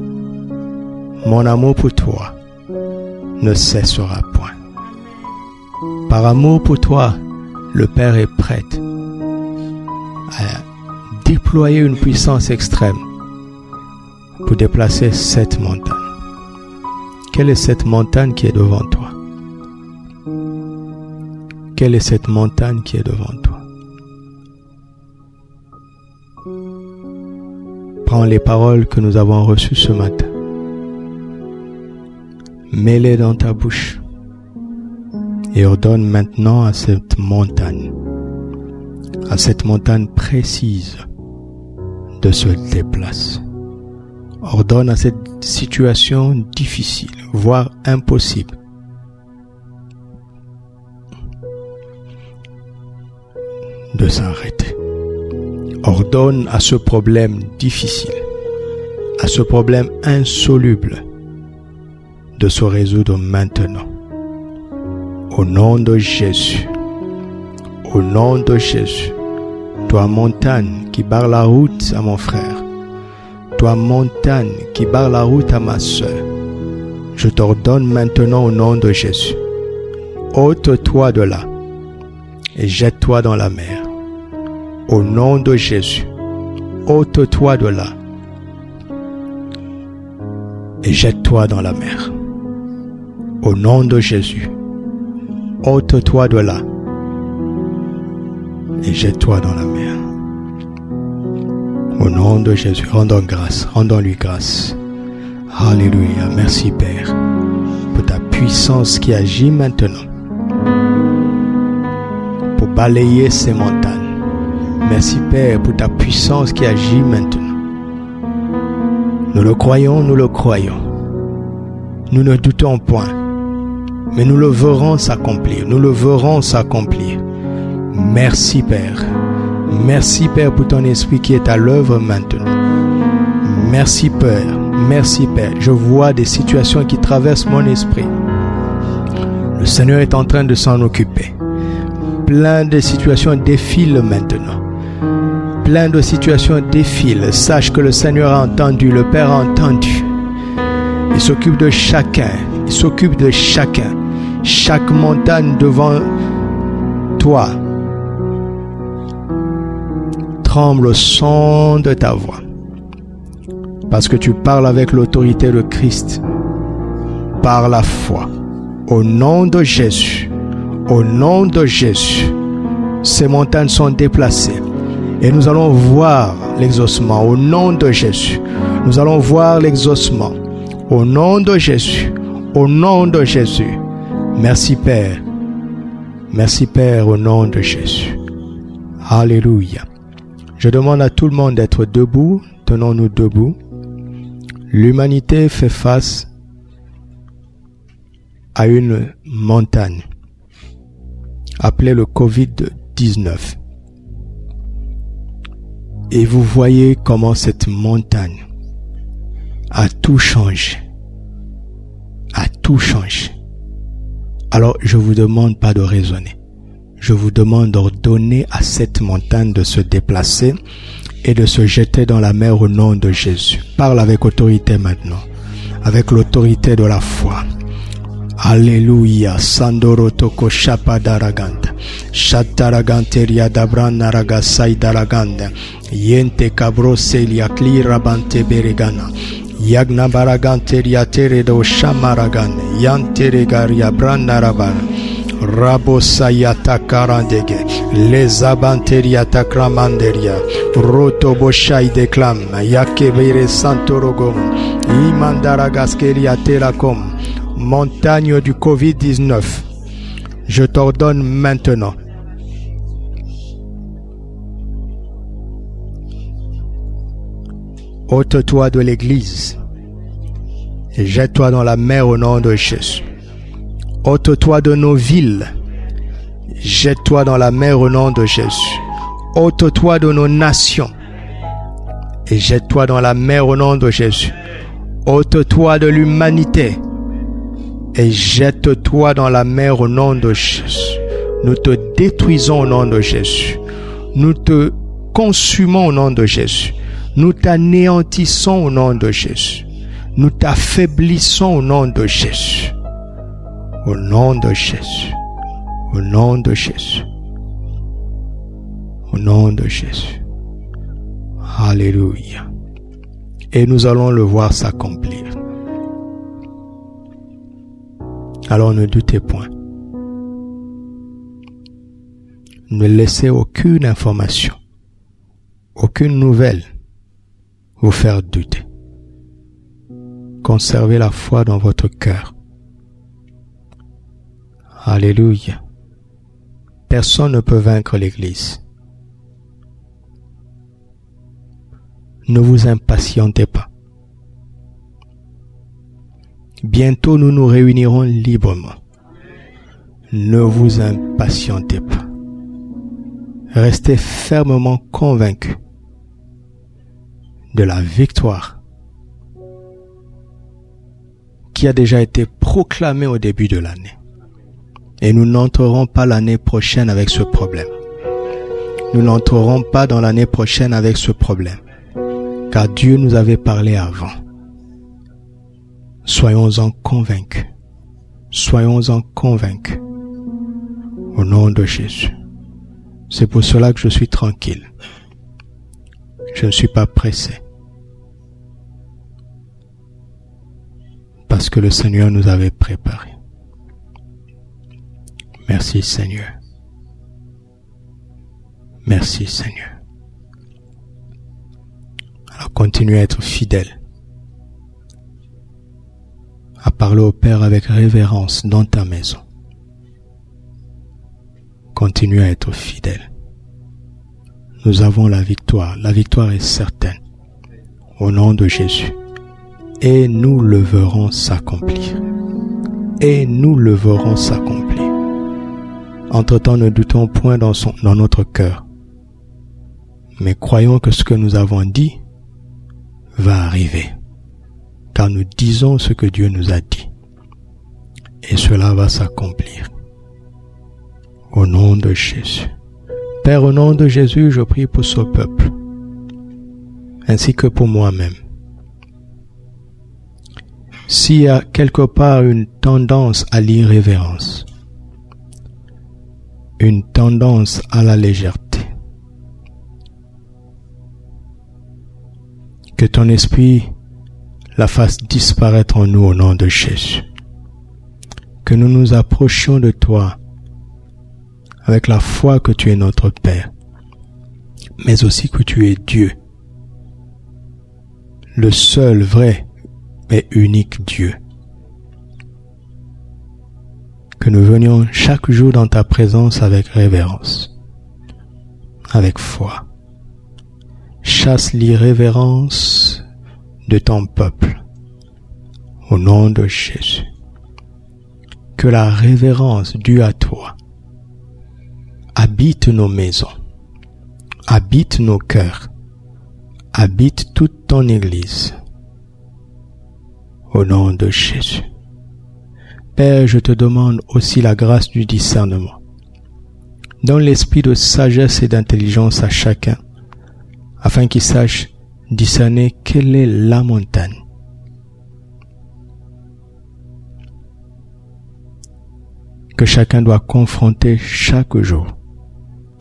mon amour pour toi ne cessera point. Par amour pour toi, le Père est prêt à déployer une puissance extrême pour déplacer cette montagne. Quelle est cette montagne qui est devant toi? Quelle est cette montagne qui est devant toi? Prends les paroles que nous avons reçues ce matin. Mets-les dans ta bouche et ordonne maintenant à cette montagne précise de se déplacer. Ordonne à cette situation difficile, voire impossible, de s'arrêter. Ordonne à ce problème difficile, à ce problème insoluble, de se résoudre maintenant. Au nom de Jésus. Au nom de Jésus. Toi, montagne qui barre la route à mon frère. Toi, montagne qui barre la route à ma soeur. Je t'ordonne maintenant au nom de Jésus. Ôte-toi de là et jette-toi dans la mer. Au nom de Jésus. Ôte-toi de là et jette-toi dans la mer. Au nom de Jésus. Ôte-toi de là et jette-toi dans la mer. Au nom de Jésus, rendons-lui grâce. Alléluia. Merci Père pour ta puissance qui agit maintenant pour balayer ces montagnes. Merci Père pour ta puissance qui agit maintenant. Nous le croyons, nous le croyons. Nous ne doutons point, mais nous le verrons s'accomplir. Nous le verrons s'accomplir. Merci Père. Merci Père pour ton esprit qui est à l'œuvre maintenant. Merci Père. Merci Père. Je vois des situations qui traversent mon esprit. Le Seigneur est en train de s'en occuper. Plein de situations défilent maintenant. Plein de situations défilent. Sache que le Seigneur a entendu, le Père a entendu. Il s'occupe de chacun. Il s'occupe de chacun. Chaque montagne devant toi tremble au son de ta voix. Parce que tu parles avec l'autorité de Christ. Par la foi. Au nom de Jésus. Au nom de Jésus. Ces montagnes sont déplacées. Et nous allons voir l'exaucement. Au nom de Jésus. Nous allons voir l'exaucement. Au nom de Jésus. Au nom de Jésus. Merci Père. Merci Père au nom de Jésus. Alléluia. Je demande à tout le monde d'être debout. Tenons-nous debout. L'humanité fait face à une montagne appelée le Covid-19. Et vous voyez comment cette montagne a tout changé. A tout changé. Alors je vous demande pas de raisonner. Je vous demande d'ordonner à cette montagne de se déplacer et de se jeter dans la mer au nom de Jésus. Parle avec autorité maintenant, avec l'autorité de la foi. Alléluia. Sandoro toko shapadaraganda. Shataraganteria dabranaraga saidaraganda. Yente cabroselia klirabante beregana. Yagna baraganteria teredo shamaragane. Yanteregaria branarabana. Rabosayata karandege. Les abanteria takramanderia. Rotoboshai declam. Yakebere santorogom. Imandaragaskeria terakom. Montagne du Covid-19, je t'ordonne maintenant ôte-toi de l'église et jette-toi dans la mer au nom de Jésus. Ôte-toi de nos villes, jette-toi dans la mer au nom de Jésus. Ôte-toi de nos nations et jette-toi dans la mer au nom de Jésus. Ôte-toi de l'humanité et jette-toi dans la mer au nom de Jésus. Nous te détruisons au nom de Jésus. Nous te consumons au nom de Jésus. Nous t'anéantissons au nom de Jésus. Nous t'affaiblissons au nom de Jésus. Au nom de Jésus. Au nom de Jésus. Au nom de Jésus. Alléluia. Et nous allons le voir s'accomplir. Alors ne doutez point. Ne laissez aucune information, aucune nouvelle vous faire douter. Conservez la foi dans votre cœur. Alléluia. Personne ne peut vaincre l'Église. Ne vous impatientez pas. Bientôt nous nous réunirons librement. Ne vous impatientez pas. rester fermement convaincus de la victoire qui a déjà été proclamée au début de l'année. Et nous n'entrerons pas l'année prochaine avec ce problème. Nous n'entrerons pas dans l'année prochaine avec ce problème, car Dieu nous avait parlé avant. Soyons-en convaincus. Soyons-en convaincus. Au nom de Jésus. C'est pour cela que je suis tranquille. Je ne suis pas pressé. Parce que le Seigneur nous avait préparé. Merci Seigneur. Merci Seigneur. Alors continue à être fidèle. À parler au Père avec révérence dans ta maison. Continue à être fidèle. Nous avons la victoire. La victoire est certaine. Au nom de Jésus. Et nous le verrons s'accomplir. Et nous le verrons s'accomplir. Entre-temps, ne doutons point dans notre cœur. Mais croyons que ce que nous avons dit va arriver. Car nous disons ce que Dieu nous a dit. Et cela va s'accomplir. Au nom de Jésus. Père, au nom de Jésus, je prie pour ce peuple, ainsi que pour moi-même. S'il y a quelque part une tendance à l'irrévérence, une tendance à la légèreté, que ton esprit la fasse disparaître en nous au nom de Jésus. Que nous nous approchions de toi avec la foi que tu es notre Père, mais aussi que tu es Dieu, le seul vrai et unique Dieu. Que nous venions chaque jour dans ta présence avec révérence, avec foi. Chasse l'irrévérence de ton peuple, au nom de Jésus. Que la révérence due à toi habite nos maisons, habite nos cœurs, habite toute ton Église. Au nom de Jésus. Père, je te demande aussi la grâce du discernement. Donne l'esprit de sagesse et d'intelligence à chacun, afin qu'il sache discerner quelle est la montagne. Que chacun doit confronter chaque jour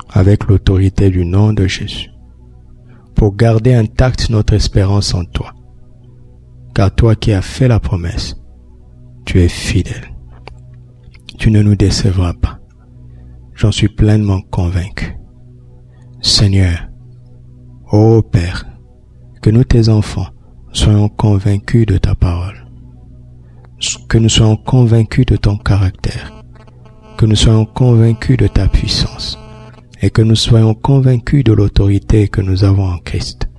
avec l'autorité du nom de Jésus, pour garder intacte notre espérance en toi. Car toi qui as fait la promesse, tu es fidèle. Tu ne nous décevras pas. J'en suis pleinement convaincu. Seigneur, ô Père, que nous tes enfants soyons convaincus de ta parole, que nous soyons convaincus de ton caractère, que nous soyons convaincus de ta puissance, et que nous soyons convaincus de l'autorité que nous avons en Christ.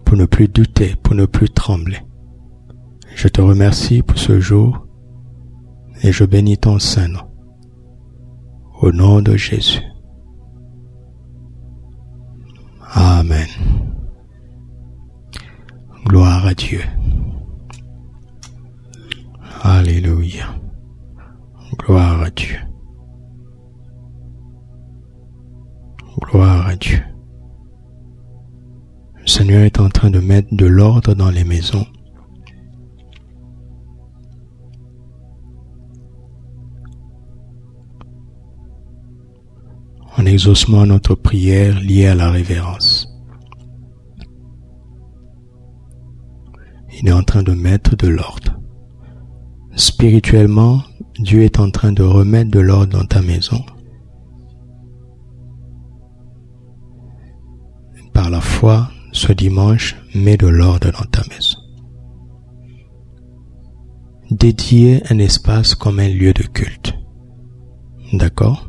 Pour ne plus douter, pour ne plus trembler. Je te remercie pour ce jour et je bénis ton saint nom. Au nom de Jésus. Amen. Gloire à Dieu. Alléluia. Gloire à Dieu. Gloire à Dieu. Le Seigneur est en train de mettre de l'ordre dans les maisons. En exaucement notre prière liée à la révérence. Il est en train de mettre de l'ordre. Spirituellement, Dieu est en train de remettre de l'ordre dans ta maison. Par la foi, ce dimanche, mets de l'ordre dans ta maison. Dédiez un espace comme un lieu de culte. D'accord?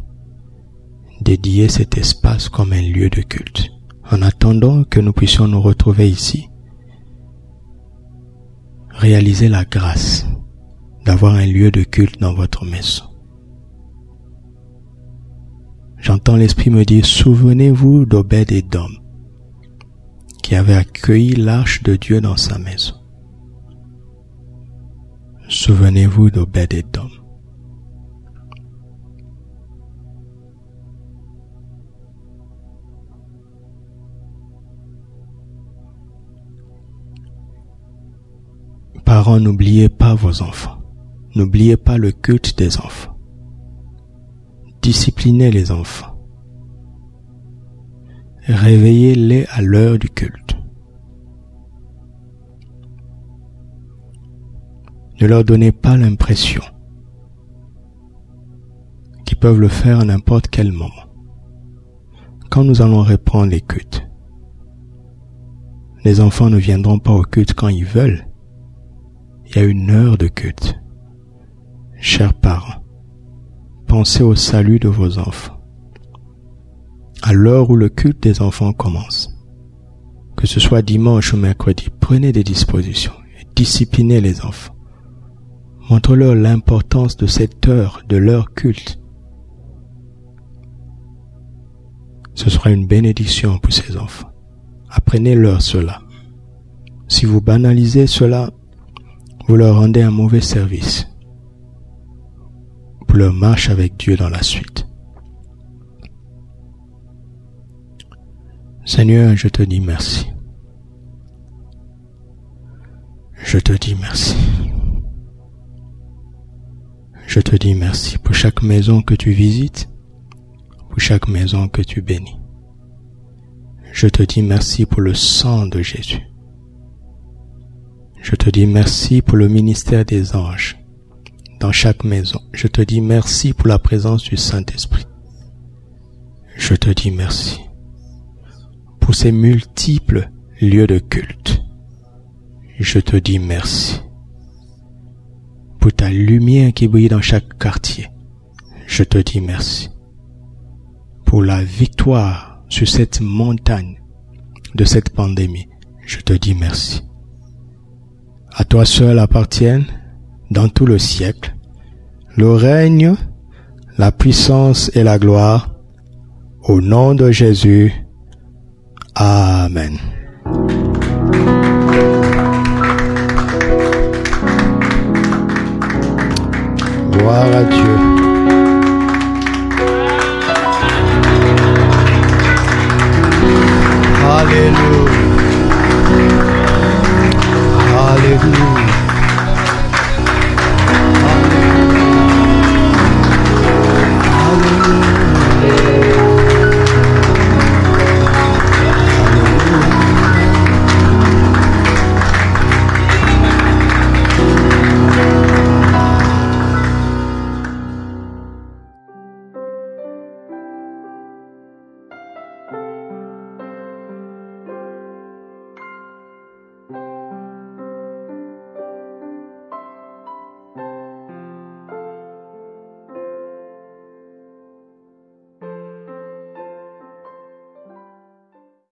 Dédiez cet espace comme un lieu de culte. En attendant que nous puissions nous retrouver ici, réalisez la grâce d'avoir un lieu de culte dans votre maison. J'entends l'Esprit me dire, souvenez-vous d'Obed-Édom, qui avait accueilli l'arche de Dieu dans sa maison. Souvenez-vous d'Obed-Édom. Parents, n'oubliez pas vos enfants. N'oubliez pas le culte des enfants. Disciplinez les enfants. Réveillez-les à l'heure du culte. Ne leur donnez pas l'impression qu'ils peuvent le faire à n'importe quel moment. Quand nous allons reprendre les cultes, les enfants ne viendront pas au culte quand ils veulent. Il y a une heure de culte. Chers parents, pensez au salut de vos enfants. À l'heure où le culte des enfants commence, que ce soit dimanche ou mercredi, prenez des dispositions et disciplinez les enfants. Montre-leur l'importance de cette heure, de leur culte. Ce sera une bénédiction pour ces enfants. Apprenez-leur cela. Si vous banalisez cela, vous leur rendez un mauvais service pour leur marche avec Dieu dans la suite. Seigneur, je te dis merci. Je te dis merci. Je te dis merci pour chaque maison que tu visites, pour chaque maison que tu bénis. Je te dis merci pour le sang de Jésus. Je te dis merci pour le ministère des anges dans chaque maison. Je te dis merci pour la présence du Saint-Esprit. Je te dis merci pour ces multiples lieux de culte. Je te dis merci pour ta lumière qui brille dans chaque quartier. Je te dis merci pour la victoire sur cette montagne de cette pandémie. Je te dis merci. À toi seul appartiennent, dans tout le siècle, le règne, la puissance et la gloire, au nom de Jésus. Amen. Gloire à Dieu.